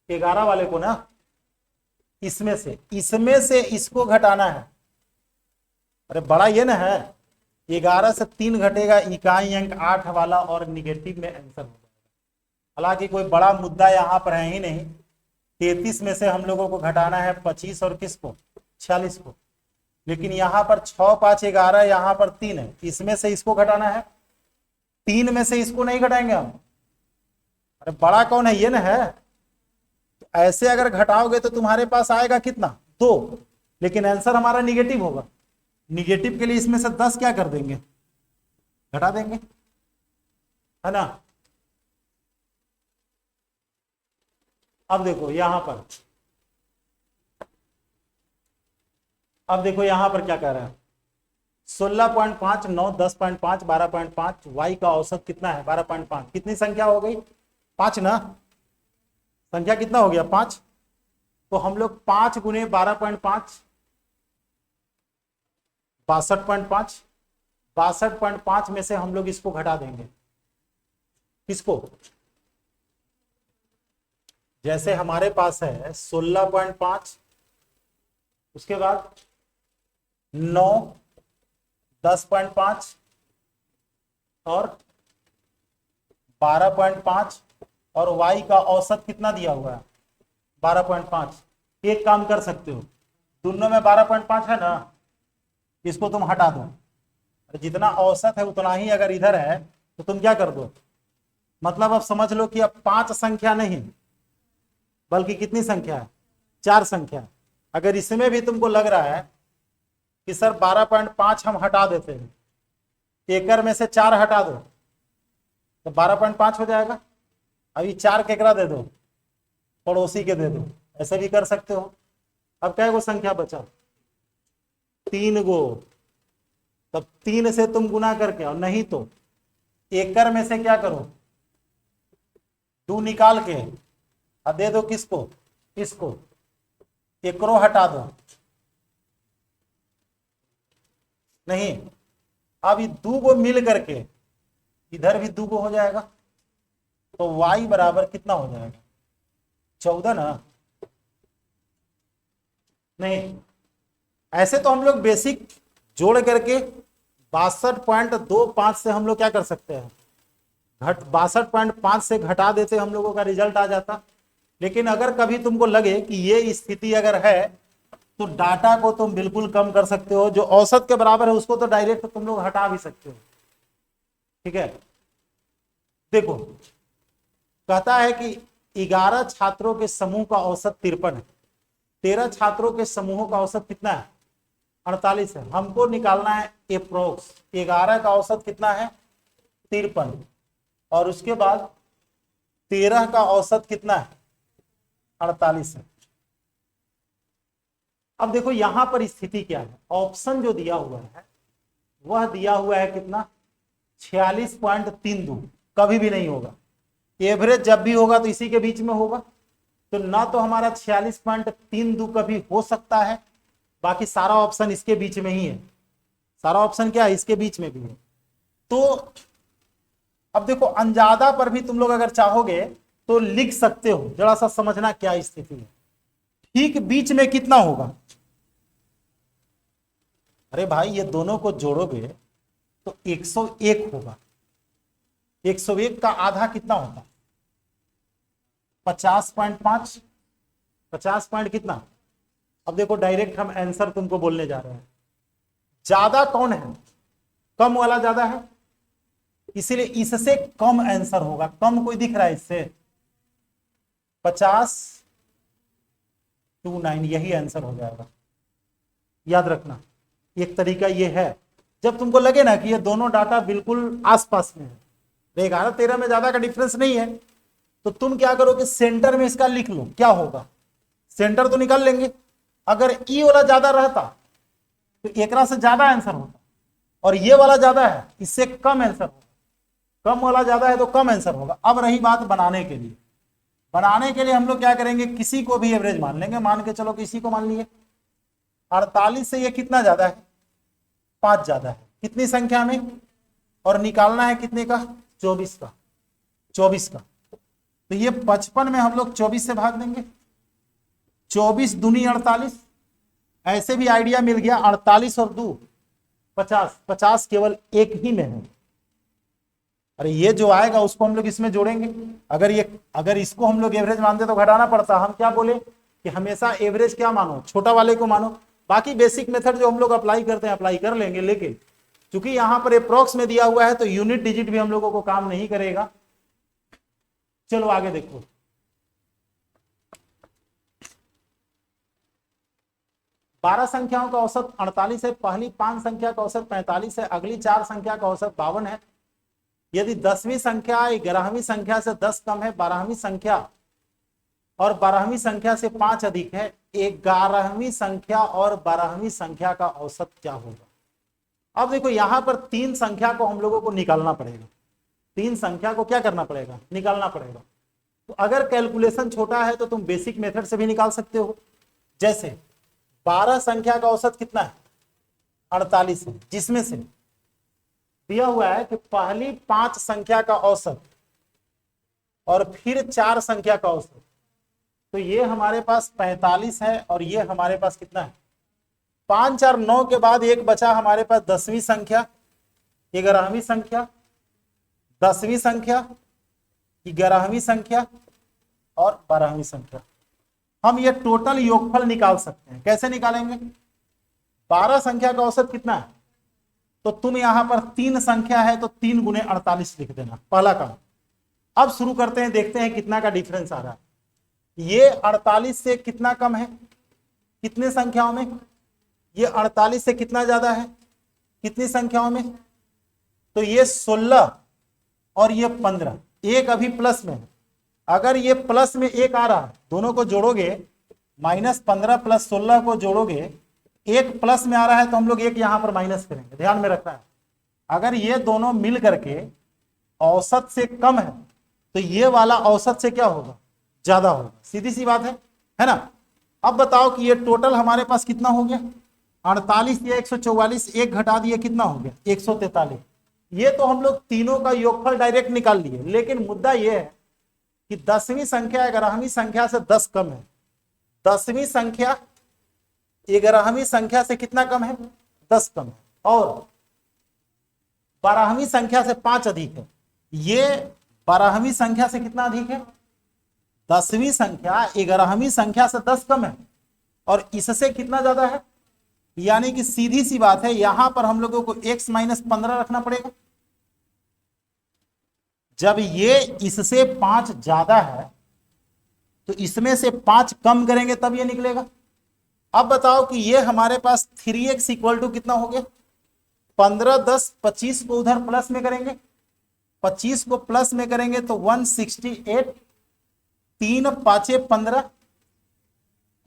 11 वाले को ना, इसमें से इसको घटाना है। अरे बड़ा ये ना है, 11 से 3 घटेगा, इकाई अंक 8 वाला और निगेटिव में आंसर हो जाएगा। हालांकि कोई बड़ा मुद्दा यहाँ पर है ही नहीं। 33 में से हम लोगों को घटाना है 25 और किसको 46 को, लेकिन यहाँ पर 6 5 11, यहाँ पर 3 है, इसमें से इसको घटाना है, 3 में से इसको नहीं घटाएंगे हम। अरे बड़ा कौन है ये ना है, तो ऐसे अगर घटाओगे तो तुम्हारे पास आएगा कितना 2, लेकिन आंसर हमारा निगेटिव होगा। निगेटिव के लिए इसमें से 10 क्या कर देंगे घटा देंगे, है ना। अब देखो यहां पर, अब देखो यहां पर क्या कह रहा है, 16.5, 9, 10.5, 12.5, वाई का औसत कितना है 12.5, कितनी संख्या हो गई 5 ना, संख्या कितना हो गया 5। तो हम लोग 5 गुने 12.5, 62.5, 62.5 में से हम लोग इसको घटा देंगे, किसको, जैसे हमारे पास है 16.5, उसके बाद 9, 10.5 और 12.5, और y का औसत कितना दिया हुआ है 12.5। एक काम कर सकते हो, दोनों में 12.5 है ना, इसको तुम हटा दो, जितना औसत है उतना ही अगर इधर है तो तुम क्या कर दो, मतलब अब समझ लो कि अब 5 संख्या नहीं बल्कि कितनी संख्या है 4 संख्या। अगर इसमें भी तुमको लग रहा है कि सर 12.5 हम हटा देते हैं, एकड़ में से 4 हटा दो तो 12.5 हो जाएगा। अभी 4 केकरा दे दो, पड़ोसी के दे दो, ऐसे भी कर सकते हो। अब क्या गो संख्या बचा 3 गो, तब 3 से तुम गुना करके, और नहीं तो एकड़ में से क्या करो 2 निकाल के और दे दो किसको, इसको, एकरो हटा दो, नहीं अब ये 2 गो मिल करके इधर भी 2 गो हो जाएगा, तो y बराबर कितना हो जाएगा 14 ना। नहीं, ऐसे तो हम लोग बेसिक जोड़ करके 62.25 से हम लोग क्या कर सकते हैं, घट 62.5 से घटा देते हम लोगों का रिजल्ट आ जाता। लेकिन अगर कभी तुमको लगे कि ये स्थिति अगर है तो डाटा को तुम बिल्कुल कम कर सकते हो, जो औसत के बराबर है उसको तो डायरेक्ट तुम लोग हटा भी सकते हो। ठीक है, देखो कहता है कि 11 छात्रों के समूह का औसत 53 है, 13 छात्रों के समूहों का औसत कितना है 48 है। हमको निकालना है एप्रोक्स 11 का औसत कितना है 53, और उसके बाद 13 का औसत कितना है 48 है। अब देखो यहां पर स्थिति क्या है, ऑप्शन जो दिया हुआ है वह दिया हुआ है कितना 46.32, कभी भी नहीं होगा, एवरेज जब भी होगा तो इसी के बीच में होगा। तो ना तो हमारा 46.32 कभी हो सकता है, बाकी सारा ऑप्शन इसके बीच में ही है, सारा ऑप्शन क्या है इसके बीच में भी है। तो अब देखो अंजादा पर भी तुम लोग अगर चाहोगे तो लिख सकते हो, जरा सा समझना क्या स्थिति है, ठीक बीच में कितना होगा। अरे भाई ये दोनों को जोड़ोगे तो 101 होगा, 101 का आधा कितना होता 50.5, 50 पॉइंट कितना। अब देखो डायरेक्ट हम आंसर तुमको बोलने जा रहे हैं, ज्यादा कौन है, कम वाला ज्यादा है, इसीलिए इससे कम आंसर होगा, कम कोई दिख रहा है इससे 50.29, यही आंसर हो जाएगा। याद रखना एक तरीका ये है, जब तुमको लगे ना कि ये दोनों डाटा बिल्कुल आसपास में है, 11-13 में ज्यादा का डिफरेंस नहीं है, तो तुम क्या करो कि सेंटर में इसका लिख लो, क्या होगा सेंटर तो निकाल लेंगे। अगर ई वाला ज्यादा रहता तो एकरा से ज्यादा आंसर होता, और ये वाला ज्यादा है इससे कम आंसर होगा, कम वाला ज्यादा है तो कम आंसर होगा। अब रही बात बनाने के लिए, बनाने के लिए हम लोग क्या करेंगे, किसी को भी एवरेज मान लेंगे, मान के चलो किसी को मान लिए 48 से ये कितना ज्यादा है 5 ज्यादा है, कितनी संख्या में, और निकालना है कितने का 24 का, 24 का। तो ये 55 में हम लोग 24 से भाग देंगे, 24 दूनी 48, ऐसे भी आइडिया मिल गया, 48 और 2 50, 50 केवल एक ही में है। अरे ये जो आएगा उसको हम लोग इसमें जोड़ेंगे, अगर इसको हम लोग एवरेज मानते तो घटाना पड़ता, हम क्या बोले कि हमेशा एवरेज क्या मानो, छोटा वाले को मानो। बाकी बेसिक मेथड जो हम लोग अप्लाई करते हैं अप्लाई कर लेंगे, लेकिन चूंकि यहां पर अप्रोक्स में दिया हुआ है तो यूनिट डिजिट भी हम लोगों को काम नहीं करेगा। चलो आगे देखो, 12 संख्याओं का औसत 48 है, पहली 5 संख्या का औसत 45 है, अगली 4 संख्या का औसत 52 है, यदि 10वीं संख्या 11वीं संख्या से 10 कम है, 12वीं संख्या और 12वीं संख्या से 5 अधिक है, 11वीं संख्या और 12वीं संख्या का औसत क्या होगा। अब देखो यहां पर 3 संख्या को हम लोगों को निकालना पड़ेगा, 3 संख्या को क्या करना पड़ेगा, निकालना पड़ेगा। तो अगर कैलकुलेशन छोटा है तो तुम बेसिक मेथड से भी निकाल सकते हो। जैसे 12 संख्या का औसत कितना है, 48 है, जिसमें से दिया हुआ है कि पहली 5 संख्या का औसत और फिर 4 संख्या का औसत, तो ये हमारे पास 45 है और ये हमारे पास कितना है 5 और 9 के बाद एक बचा हमारे पास 10वीं संख्या, 11वीं संख्या, 10वीं संख्या, 11वीं संख्या और 12वीं संख्या। हम ये टोटल योगफल निकाल सकते हैं। कैसे निकालेंगे, 12 संख्या का औसत कितना है, तो तुम यहां पर 3 संख्या है तो 3 गुने 48 लिख देना, पहला काम। अब शुरू करते हैं, देखते हैं कितना का डिफरेंस आ रहा है। ये 48 से कितना कम है, कितने संख्याओं में, ये 48 से कितना ज्यादा है, कितनी संख्याओं में, तो ये 16 और ये 15, एक अभी प्लस में है। अगर ये प्लस में एक आ रहा है, दोनों को जोड़ोगे, -15 + 16 को जोड़ोगे, एक प्लस में आ रहा है तो हम लोग एक यहां पर माइनस करेंगे, ध्यान में रखना है। अगर ये दोनों मिल करके औसत से कम है तो ये वाला औसत से क्या होगा, ज्यादा होगा, सीधी सी बात है ना। अब बताओ कि ये टोटल हमारे पास कितना हो गया, 48 या 144, एक घटा दिए कितना हो गया 143। ये तो हम लोग तीनों का योगफल डायरेक्ट निकाल लिए, लेकिन मुद्दा ये है कि 10वीं संख्या 11वीं संख्या से 10 कम है, 10वीं संख्या 11वीं संख्या से कितना कम है, 10 कम है, और 12वीं संख्या से 5 अधिक है। ये 12वीं संख्या से कितना अधिक है, 10वीं संख्या 11वीं संख्या से 10 कम है और इससे कितना ज्यादा है, यानी कि सीधी सी बात है, यहां पर हम लोगों को x - 15 रखना पड़ेगा। जब ये इससे 5 ज्यादा है तो इसमें से 5 कम करेंगे तब ये निकलेगा। अब बताओ कि ये हमारे पास 3x = कितना हो गया, 15, 10, 25 को उधर प्लस में करेंगे, 25 को प्लस में करेंगे तो 168, 3 × 5 = 15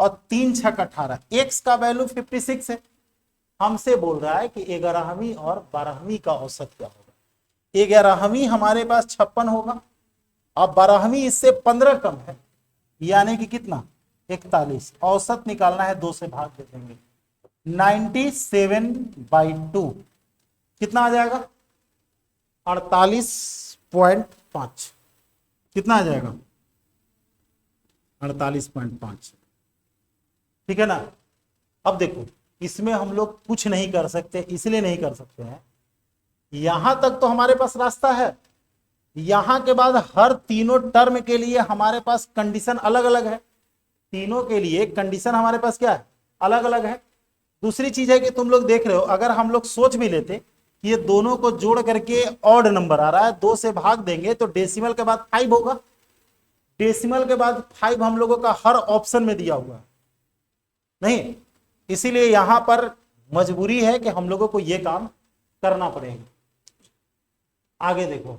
और 3 × 6 = 18। x का वैल्यू 56 है। हमसे बोल रहा है कि 11वीं और 12वीं का औसत क्या होगा। 11वीं हमारे पास 56 होगा, अब 12वीं इससे 15 कम है, यानी कि कितना 41। औसत निकालना है, 2 से भाग दे देंगे, 97/2 कितना आ जाएगा, 48.5। कितना आ जाएगा, 48.5, ठीक है ना। अब देखो इसमें हम लोग कुछ नहीं कर सकते, इसलिए नहीं कर सकते हैं, यहां तक तो हमारे पास रास्ता है, यहां के बाद हर तीनों टर्म के लिए हमारे पास कंडीशन अलग अलग है, तीनों के लिए कंडीशन हमारे पास क्या है, अलग अलग है। दूसरी चीज है कि तुम लोग देख रहे हो, अगर हम लोग सोच भी लेते कि ये दोनों को जोड़ करके ऑड नंबर आ रहा है, 2 से भाग देंगे तो डेसिमल के बाद 5 होगा, डेसिमल के बाद 5 हम लोगों का हर ऑप्शन में दिया हुआ है नहीं, इसीलिए यहां पर मजबूरी है कि हम लोगों को यह काम करना पड़ेगा। आगे देखो,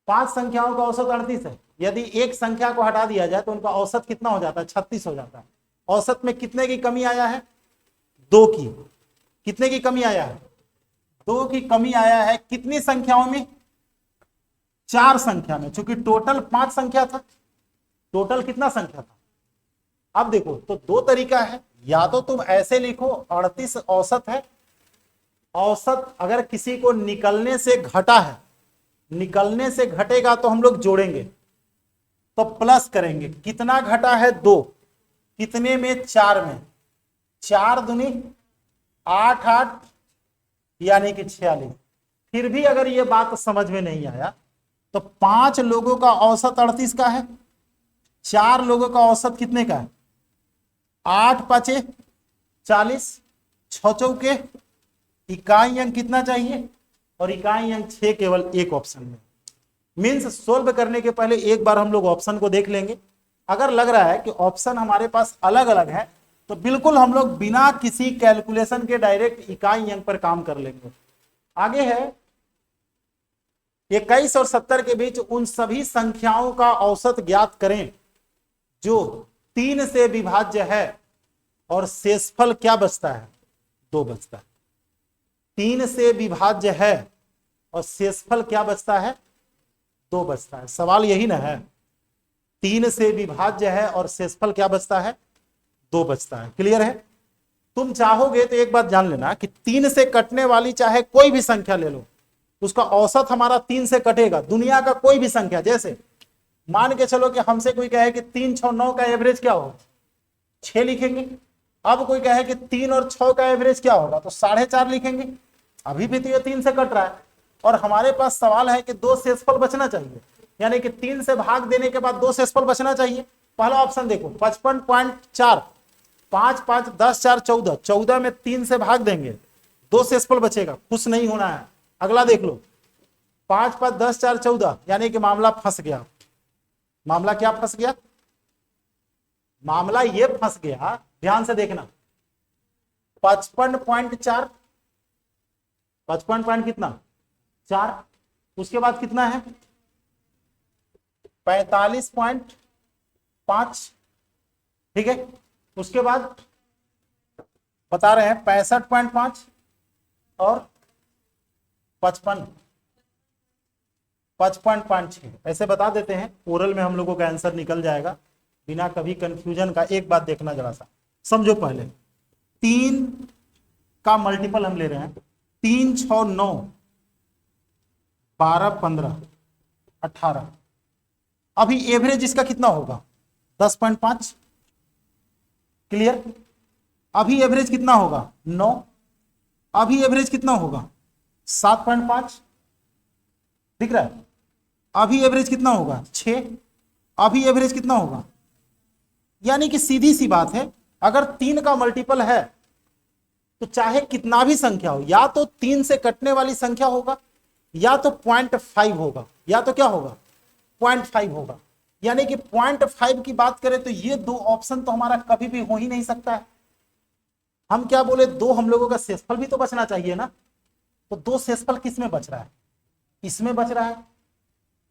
5 संख्याओं का औसत 38 है, यदि एक संख्या को हटा दिया जाए तो उनका औसत कितना हो जाता है, 36 हो जाता है। औसत में कितने की कमी आया है, 2 की। कितने की कमी आया है, 2 की कमी आया है। कितनी संख्याओं में, 4 संख्या में, चूंकि टोटल 5 संख्या था, टोटल कितना संख्या था। अब देखो तो 2 तरीका है, या तो तुम ऐसे लिखो 38 औसत है, औसत अगर किसी को निकलने से घटा है, निकलने से घटेगा तो हम लोग जोड़ेंगे तो प्लस करेंगे, कितना घटा है 2, कितने में, 4 में, 4 दूनी 8, 8 यानी कि 46। फिर भी अगर ये बात समझ में नहीं आया तो 5 लोगों का औसत 38 का है, 4 लोगों का औसत कितने का है, 8 × 5 = 40, 6 चौके इकाई अंक कितना चाहिए, और इकाई अंक 6 केवल एक ऑप्शन में। मीन्स सोल्व करने के पहले एक बार हम लोग ऑप्शन को देख लेंगे। अगर लग रहा है कि ऑप्शन हमारे पास अलग अलग है तो बिल्कुल हम लोग बिना किसी कैलकुलेशन के डायरेक्ट इकाई अंक पर काम कर लेंगे। आगे है 21 और 70 के बीच उन सभी संख्याओं का औसत ज्ञात करें जो 3 से विभाज्य है और शेषफल क्या बचता है? 2 बचता है। 3 से विभाज्य है और शेषफल क्या बचता है? 2 बचता है। सवाल यही ना है, 3 से विभाज्य है और शेषफल क्या बचता है? 2 बचता है। क्लियर है? तुम चाहोगे तो एक बात जान लेना कि 3 से कटने वाली चाहे कोई भी संख्या ले लो, उसका औसत हमारा 3 से कटेगा। दुनिया का कोई भी संख्या, जैसे मान के चलो कि हमसे कोई कहे कि 3 6 9 का एवरेज क्या होगा, 6 लिखेंगे। अब कोई कहे कि 3 और 6 का एवरेज क्या होगा, तो 4.5 लिखेंगे। अभी भी तो ये 3 से कट रहा है और हमारे पास सवाल है कि 2 शेषफल बचना चाहिए, यानी कि 3 से भाग देने के बाद 2 शेषफल बचना चाहिए। पहला ऑप्शन देखो 55.4, 5 5 10 4 14, 14 में 3 से भाग देंगे 2 शेषफल बचेगा। खुश नहीं होना है। अगला देख लो 5 5 10 4 14, यानी कि मामला फंस गया। मामला क्या फंस गया? मामला ये फंस गया, ध्यान से देखना, 55.4, 55 पॉइंट कितना 4, उसके बाद कितना है 45.5, ठीक है। उसके बाद बता रहे हैं 65.5 और 55.6, ऐसे बता देते हैं। ओरल में हम लोगों का आंसर निकल जाएगा बिना कभी कंफ्यूजन का। एक बात देखना जरा सा, समझो। पहले 3 का मल्टीपल हम ले रहे हैं, 3 6 9 12 15 18। अभी एवरेज इसका कितना होगा? 10.5। क्लियर? अभी एवरेज कितना होगा? 9। अभी एवरेज कितना होगा? 7.5। दिख रहा है? अभी एवरेज कितना होगा? 6। अभी एवरेज कितना होगा? यानी कि सीधी सी बात है, अगर 3 का मल्टीपल है तो चाहे कितना भी संख्या हो, या तो 3 से कटने वाली संख्या होगा, या तो 0.5 होगा, या तो क्या होगा? 0.5 होगा। यानी कि 0.5 की बात करें तो ये 2 ऑप्शन तो हमारा कभी भी हो ही नहीं सकता है। हम क्या बोले, 2 हम लोगों का शेषफल भी तो बचना चाहिए ना। तो 2 शेषफल किस में बच रहा है? इसमें बच रहा है।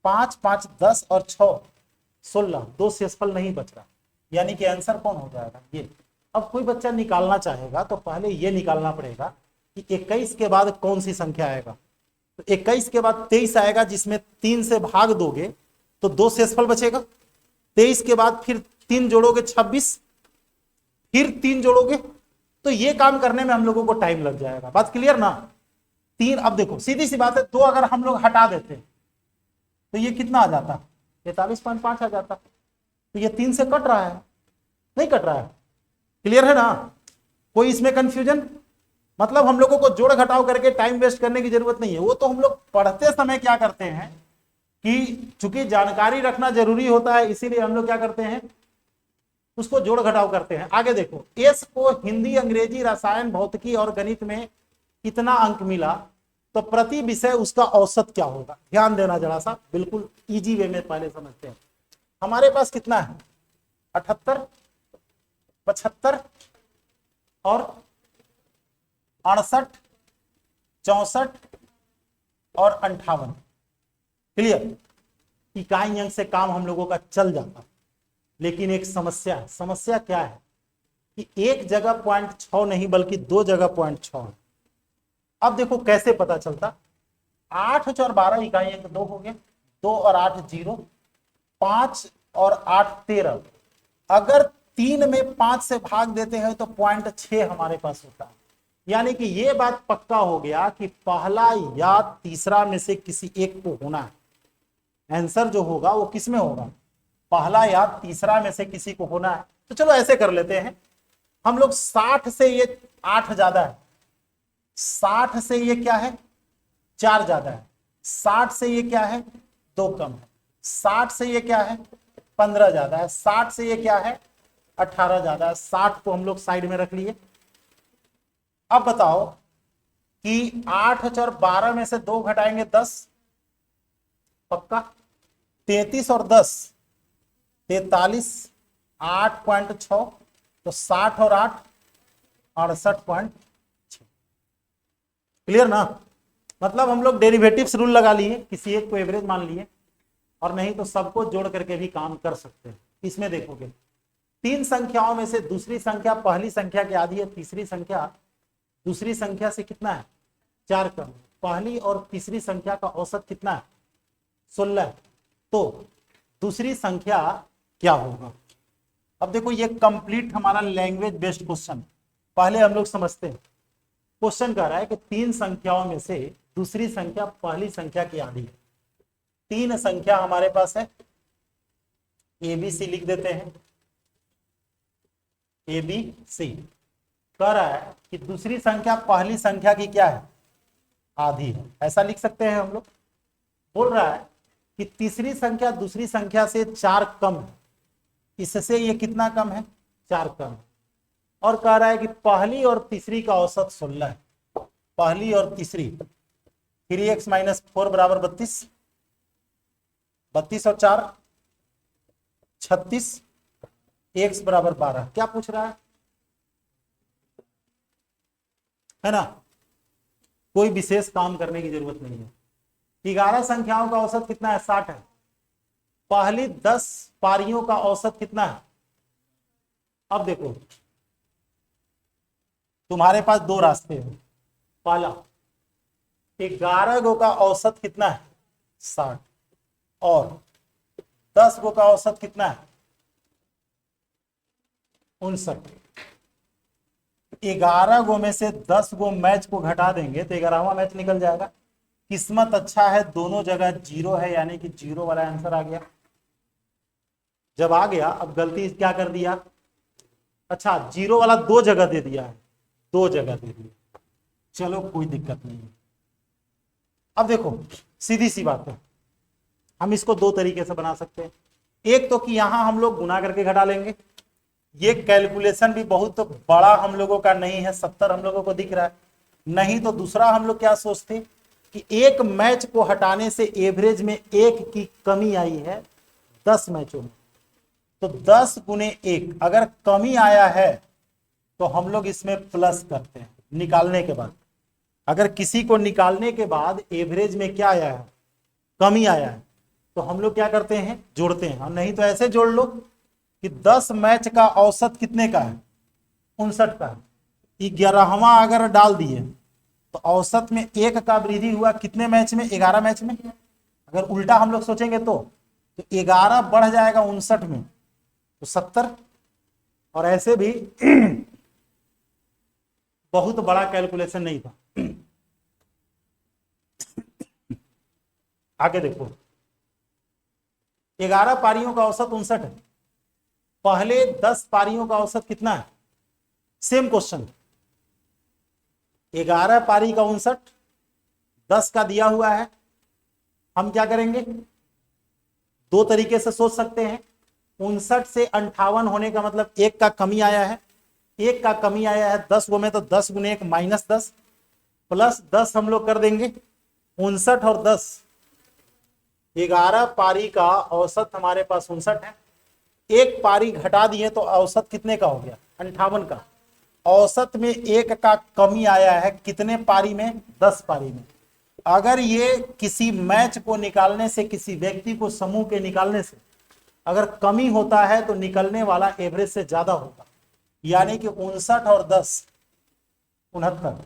5 5 10 और 6 16, 2 शेषफल नहीं बच रहा। यानी कि आंसर कौन हो जाएगा? ये। अब कोई बच्चा निकालना चाहेगा तो पहले ये निकालना पड़ेगा कि 21 के बाद कौन सी संख्या आएगा। तो 21 के बाद 23 आएगा, जिसमें 3 से भाग दोगे तो 2 शेषफल बचेगा। 23 के बाद फिर 3 जोड़ोगे 26, फिर 3 जोड़ोगे, तो ये काम करने में हम लोगों को टाइम लग जाएगा। बात क्लियर ना? 3, अब देखो सीधी सी बात है, 2 अगर हम लोग हटा देते तो ये कितना आ जाता? 43.5 आ जाता। तो ये 3 से कट रहा है, नहीं कट रहा है? क्लियर है ना? कोई इसमें कंफ्यूजन? मतलब हम लोगों को जोड़ घटाव करके टाइम वेस्ट करने की जरूरत नहीं है। वो तो हम लोग पढ़ते समय क्या करते हैं कि चूंकि जानकारी रखना जरूरी होता है, इसीलिए हम लोग क्या करते हैं, उसको जोड़ घटाव करते हैं। आगे देखो, एस को हिंदी, अंग्रेजी, रसायन, भौतिकी और गणित में कितना अंक मिला, तो प्रति विषय उसका औसत क्या होगा? ध्यान देना जरा सा, बिल्कुल इजी वे में पहले समझते हैं। हमारे पास कितना है? 78, 75 और 68, 64 और 58। क्लियर? इकाई अंक से काम हम लोगों का चल जाता। लेकिन एक समस्या है। समस्या क्या है कि एक जगह 0.6 नहीं बल्कि 2 जगह 0.6 है। अब देखो कैसे पता चलता। 8 और 12 इकाई अंक 2 हो गए, 2 और 8 0, 5 और 8 13। अगर 3 में 5 से भाग देते हैं तो 0.6 हमारे पास होता है। यानी कि ये बात पक्का हो गया कि पहला या तीसरा में से किसी एक को होना है। आंसर जो होगा वो किस में होगा? पहला या तीसरा में से किसी को होना है। तो चलो ऐसे कर लेते हैं हम लोग, 60 से ये 8 ज्यादा है, 60 से ये क्या है? 4 ज्यादा है, 60 से ये क्या है? 2 कम है, 60 से ये क्या है? 15 ज्यादा है, 60 से ये क्या है? 18 ज्यादा है। 60 को हम लोग साइड में रख लिए। अब बताओ कि 8 और 12 में से 2 घटाएंगे 10, पक्का? 33 और 10 43, 8.6, तो 60 और 8 68.6। क्लियर ना? मतलब हम लोग डेरिवेटिव्स रूल लगा लिए, किसी एक को एवरेज मान लिए, और नहीं तो सबको जोड़ करके भी काम कर सकते हैं। इसमें देखोगे तीन संख्याओं में से दूसरी संख्या पहली संख्या की आधी है, तीसरी संख्या दूसरी संख्या से कितना है 4 कम। पहली और तीसरी संख्या का औसत कितना है 16। तो दूसरी संख्या क्या होगा। अब देखो ये कंप्लीट हमारा लैंग्वेज बेस्ड क्वेश्चन, पहले हम लोग समझते हैं। क्वेश्चन कह रहा है कि तीन संख्याओं में से दूसरी संख्या पहली संख्या की आधी है। तीन संख्या हमारे पास है, ए बी सी लिख देते हैं, ए बी सी। कह रहा है कि दूसरी संख्या पहली संख्या की क्या है आधी है, ऐसा लिख सकते हैं हम लोग। बोल रहा है कि तीसरी संख्या दूसरी संख्या से 4 कम है, इससे ये कितना कम है 4 कम है। और कह रहा है कि पहली और तीसरी का औसत 16 है। पहली और तीसरी 3x - 4 बराबर 32, 32 और 4 36, x बराबर 12। क्या पूछ रहा है ना। कोई विशेष काम करने की जरूरत नहीं है। 11 संख्याओं का औसत कितना है 60 है। पहली 10 पारियों का औसत कितना है। अब देखो तुम्हारे पास दो रास्ते हैं। पहला 11 गो का औसत कितना है 60 और 10 गो का औसत कितना है 59। 11 गो में से 10 गो मैच को घटा देंगे तो 11वां मैच निकल जाएगा। किस्मत अच्छा है दोनों जगह 0 है, यानी कि 0 वाला आंसर आ गया। जब आ गया अब गलती क्या कर दिया, अच्छा 0 वाला 2 जगह दे दिया है, 2 जगह दे दिया, चलो कोई दिक्कत नहीं है। अब देखो सीधी सी बात है, हम इसको 2 तरीके से बना सकते हैं। एक तो कि यहां हम लोग गुना करके घटा लेंगे, ये कैलकुलेशन भी बहुत तो बड़ा हम लोगों का नहीं है, 70 हम लोगों को दिख रहा है। नहीं तो दूसरा हम लोग क्या सोचते कि एक मैच को हटाने से एवरेज में 1 की कमी आई है 10 मैचों में, तो 10 गुने 1 अगर कमी आया है तो हम लोग इसमें प्लस करते हैं निकालने के बाद। अगर किसी को निकालने के बाद एवरेज में क्या आया है कमी आया है तो हम लोग क्या करते हैं जोड़ते हैं। और नहीं तो ऐसे जोड़ लो कि 10 मैच का औसत कितने का है 59 का है। 11वां अगर डाल दिए तो औसत में 1 का वृद्धि हुआ कितने मैच में 11 मैच में। अगर उल्टा हम लोग सोचेंगे तो 11 बढ़ जाएगा 59 में तो 70। और ऐसे भी बहुत बड़ा कैलकुलेशन नहीं था। आगे देखो 11 पारियों का औसत 59 है, पहले 10 पारियों का औसत कितना है। सेम क्वेश्चन 11 पारी का 59 10 का दिया हुआ है। हम क्या करेंगे 2 तरीके से सोच सकते हैं। 59 से 58 होने का मतलब 1 का कमी आया है, 1 का कमी आया है 10 गो में, तो 10 गुने 1 -10 प्लस 10 हम लोग कर देंगे 59 और 10 11 पारी का औसत हमारे पास 59 है। 1 पारी घटा दिए तो औसत कितने का हो गया 58 का। औसत में 1 का कमी आया है कितने पारी में 10 पारी में। अगर ये किसी मैच को निकालने से, किसी व्यक्ति को समूह के निकालने से अगर कमी होता है तो निकलने वाला एवरेज से ज्यादा होगा, यानी कि 59 और 10 69।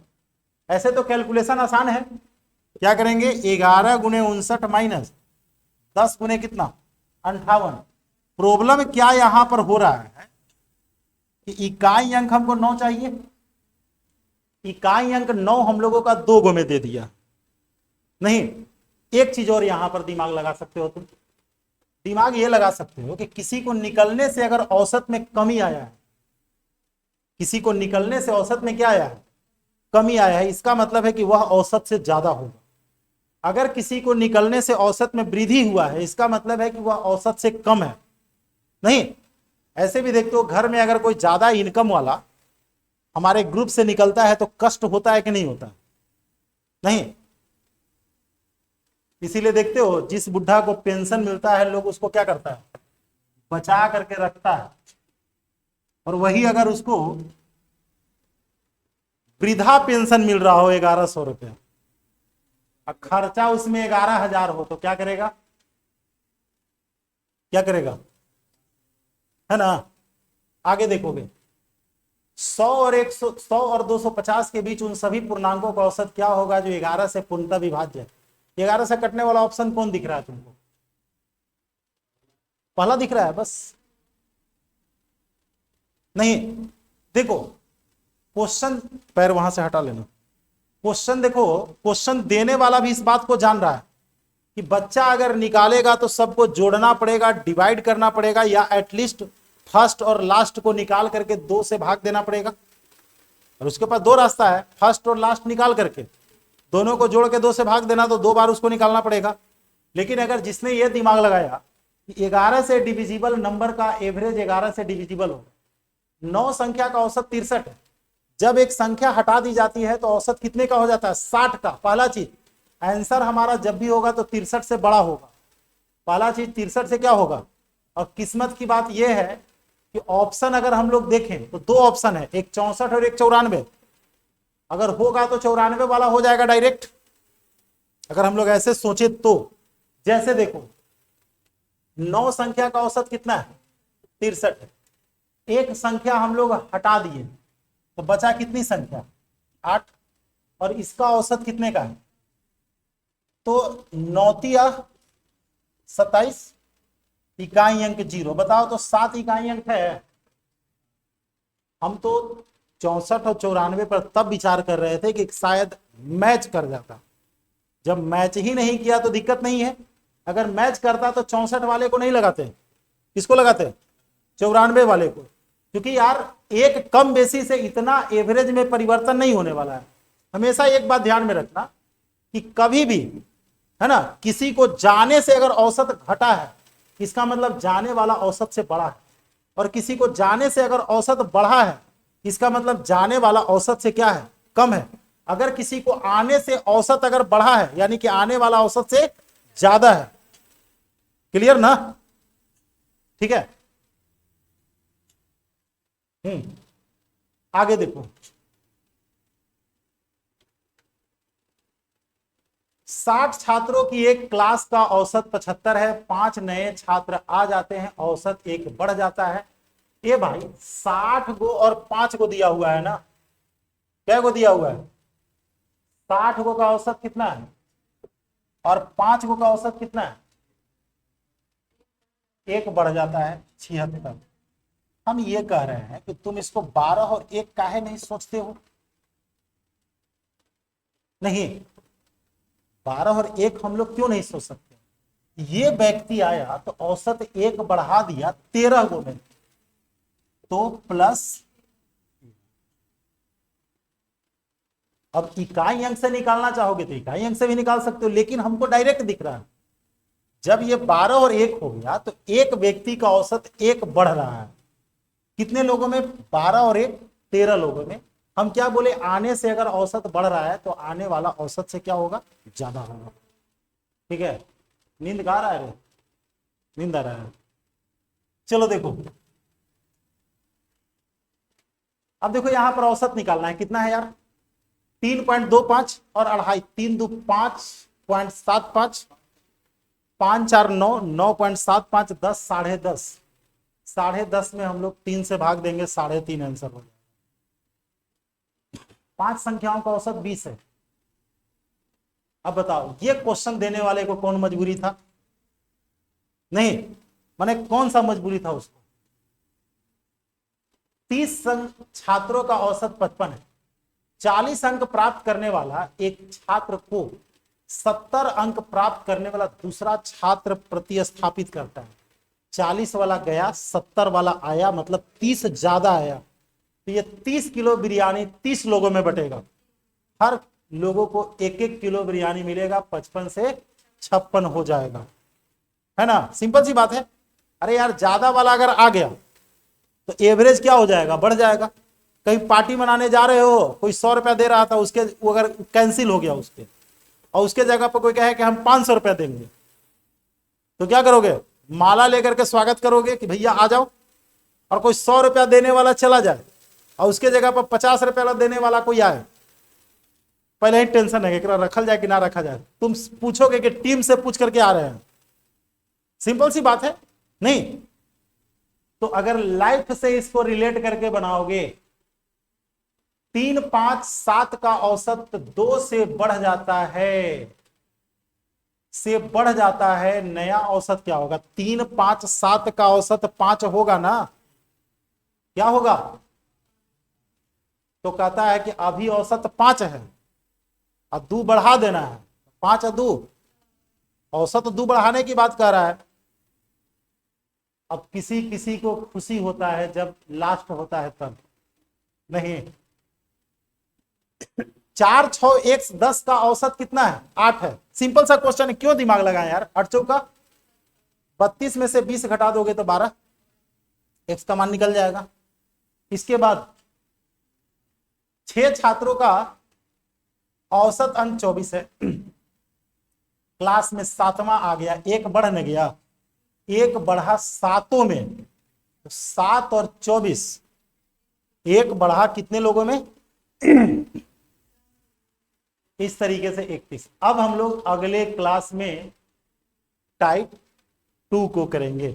ऐसे तो कैलकुलेशन आसान है, क्या करेंगे 11 गुने 59 माइनस 10 गुने कितना 58। प्रॉब्लम क्या यहां पर हो रहा है कि इकाई अंक हमको 9 चाहिए, इकाई अंक 9 हम लोगों का 2 गो में दे दिया। नहीं, एक चीज और यहां पर दिमाग लगा सकते हो तुम, दिमाग ये लगा सकते हो कि किसी को निकलने से अगर औसत में कमी आया है, किसी को निकलने से औसत में क्या आया है कमी आया है, इसका मतलब है कि वह औसत से ज्यादा होगा। अगर किसी को निकलने से औसत में वृद्धि हुआ है, इसका मतलब है कि वह औसत से कम है। नहीं, ऐसे भी देखते हो घर में अगर कोई ज्यादा इनकम वाला हमारे ग्रुप से निकलता है तो कष्ट होता है कि नहीं होता। नहीं, इसीलिए देखते हो जिस बुढ़ा को पेंशन मिलता है लोग उसको क्या करता है बचा करके रखता है, और वही अगर उसको वृद्धा पेंशन मिल रहा हो 1100 रुपया और खर्चा उसमें 11,000 हो तो क्या करेगा, क्या करेगा, है ना। आगे देखोगे 100 और 100, 100 और 250 के बीच उन सभी पूर्णांकों का औसत क्या होगा जो 11 से पूर्णतः विभाज्य है। 11 से कटने वाला ऑप्शन कौन दिख रहा है तुमको, पहला दिख रहा है बस, नहीं देखो क्वेश्चन, पैर वहां से हटा लेना। क्वेश्चन देखो, क्वेश्चन देने वाला भी इस बात को जान रहा है कि बच्चा अगर निकालेगा तो सबको जोड़ना पड़ेगा, डिवाइड करना पड़ेगा, या एटलीस्ट फर्स्ट और लास्ट को निकाल करके 2 से भाग देना पड़ेगा। और उसके पास 2 रास्ता है, फर्स्ट और लास्ट निकाल करके दोनों को जोड़ के 2 से भाग देना, तो 2 बार उसको निकालना पड़ेगा। लेकिन अगर जिसने ये दिमाग लगाया कि 11 से डिविजिबल नंबर का एवरेज 11 से डिविजिबल होगा, 9 संख्या का औसत 63 है, जब एक संख्या हटा दी जाती है तो औसत कितने का हो जाता है, 60 का। पहला चीज आंसर हमारा जब भी होगा तो 63 से बड़ा होगा, पहला चीज 63 से क्या होगा। और किस्मत की बात यह है कि ऑप्शन अगर हम लोग देखें तो 2 ऑप्शन है, एक 64 और एक 94। अगर होगा तो 94 वाला हो जाएगा डायरेक्ट, अगर हम लोग ऐसे सोचे तो। जैसे देखो 9 संख्या का औसत कितना है, 63 है, एक संख्या हम लोग हटा दिए तो बचा कितनी संख्या, 8, और इसका औसत कितने का है, तो 9 27 इकाई अंक 0। बताओ तो 7 इकाई अंक है। हम तो 64 और 94 पर तब विचार कर रहे थे कि शायद मैच कर जाता, जब मैच ही नहीं किया तो दिक्कत नहीं है। अगर मैच करता तो 64 वाले को नहीं लगाते, किसको लगाते, 94 वाले को, क्योंकि यार एक कम बेसी से इतना एवरेज में परिवर्तन नहीं होने वाला है। हमेशा एक बात ध्यान में रखना कि कभी भी, है ना, किसी को जाने से अगर औसत घटा है इसका मतलब जाने वाला औसत से बड़ा है, और किसी को जाने से अगर औसत बढ़ा है इसका मतलब जाने वाला औसत से क्या है, कम है। अगर किसी को आने से औसत अगर बढ़ा है यानी कि आने वाला औसत से ज्यादा है। क्लियर ना, ठीक है। आगे देखो 60 छात्रों की एक क्लास का औसत 75 है, 5 नए छात्र आ जाते हैं, औसत 1 बढ़ जाता है। ये भाई 60 गो और 5 को दिया हुआ है ना, क्या को दिया हुआ है, 60 गो का औसत कितना है और 5 गो का औसत कितना है, 1 बढ़ जाता है 76। हम ये कह रहे हैं कि तुम इसको 12 और 1 काहे नहीं सोचते हो, नहीं 12 और 1 हम लोग क्यों नहीं सोच सकते। ये व्यक्ति आया तो औसत 1 बढ़ा दिया 13 गो में, तो प्लस, अब इकाई अंक से निकालना चाहोगे तो इकाई अंक से भी निकाल सकते हो, लेकिन हमको डायरेक्ट दिख रहा है जब ये 12 और 1 हो गया तो एक व्यक्ति का औसत 1 बढ़ रहा है। कितने लोगों में, 12 और 1 13 लोगों में। हम क्या बोले, आने से अगर औसत बढ़ रहा है तो आने वाला औसत से क्या होगा, ज्यादा होगा। ठीक है, नींद गा रहा है रे, नींद आ रहा है। चलो देखो, अब देखो यहां पर औसत निकालना है, कितना है यार, 3.25 और 2.5, 3 2 5.75, 5 4 9, 9.75, 10, 10.5, 10.5 में हम लोग 3 से भाग देंगे, 3.5 आंसर हो जाएगा। 5 संख्याओं का औसत 20 है। अब बताओ ये क्वेश्चन देने वाले को कौन मजबूरी था, नहीं माने कौन सा मजबूरी था उसको। 30 छात्रों का औसत 55 है, 40 अंक प्राप्त करने वाला एक छात्र को 70 अंक प्राप्त करने वाला दूसरा छात्र प्रतिस्थापित करता है। 40 वाला गया, 70 वाला आया, मतलब 30 ज्यादा आया, तो ये 30 किलो बिरयानी 30 लोगों में बटेगा, हर लोगों को 1-1 किलो बिरयानी मिलेगा, 55 से 56 हो जाएगा, है ना, सिंपल सी बात है। अरे यार ज्यादा वाला अगर आ गया तो एवरेज क्या हो जाएगा, बढ़ जाएगा। कहीं पार्टी मनाने जा रहे हो, कोई 100 रुपया दे रहा था, उसके वो अगर कैंसिल हो गया उसके, और उसके जगह पर कोई कहे कि हम 500 रुपया देंगे, तो क्या करोगे, माला लेकर के स्वागत करोगे कि भैया आ जाओ। और कोई 100 रुपया देने वाला चला जाए और उसके जगह पर 50 रुपया देने वाला कोई आए, पहले ही टेंशन है कि रखल जाए कि ना रखा जाए। तुम पूछोगे कि टीम से पूछ करके आ रहे हैं, सिंपल सी बात है नहीं। तो अगर लाइफ से इसको रिलेट करके बनाओगे, 3, 5, 7 का औसत 2 से बढ़ जाता है, से बढ़ जाता है, नया औसत क्या होगा? 3, 5, 7 का औसत 5 होगा ना, क्या होगा? तो कहता है कि अभी औसत 5 है और 2 बढ़ा देना है, 5 और 2, औसत 2 बढ़ाने की बात कर रहा है। अब किसी किसी को खुशी होता है जब लास्ट होता है तब, नहीं। 4, 6, 1, 10 का औसत कितना है? 8 है। सिंपल सा क्वेश्चन है, क्यों दिमाग लगाएं यार। 8 चौका 32 में से 20 घटा दोगे तो 12, एक्स का मान निकल जाएगा। इसके बाद 6 छात्रों का औसत अंक 24 है, क्लास में 7वां आ गया, एक बढ़ न गया, एक बढ़ा 7 में, तो 7 और 24, एक बढ़ा कितने लोगों में? इस तरीके से 31। अब हम लोग अगले क्लास में टाइप 2 को करेंगे।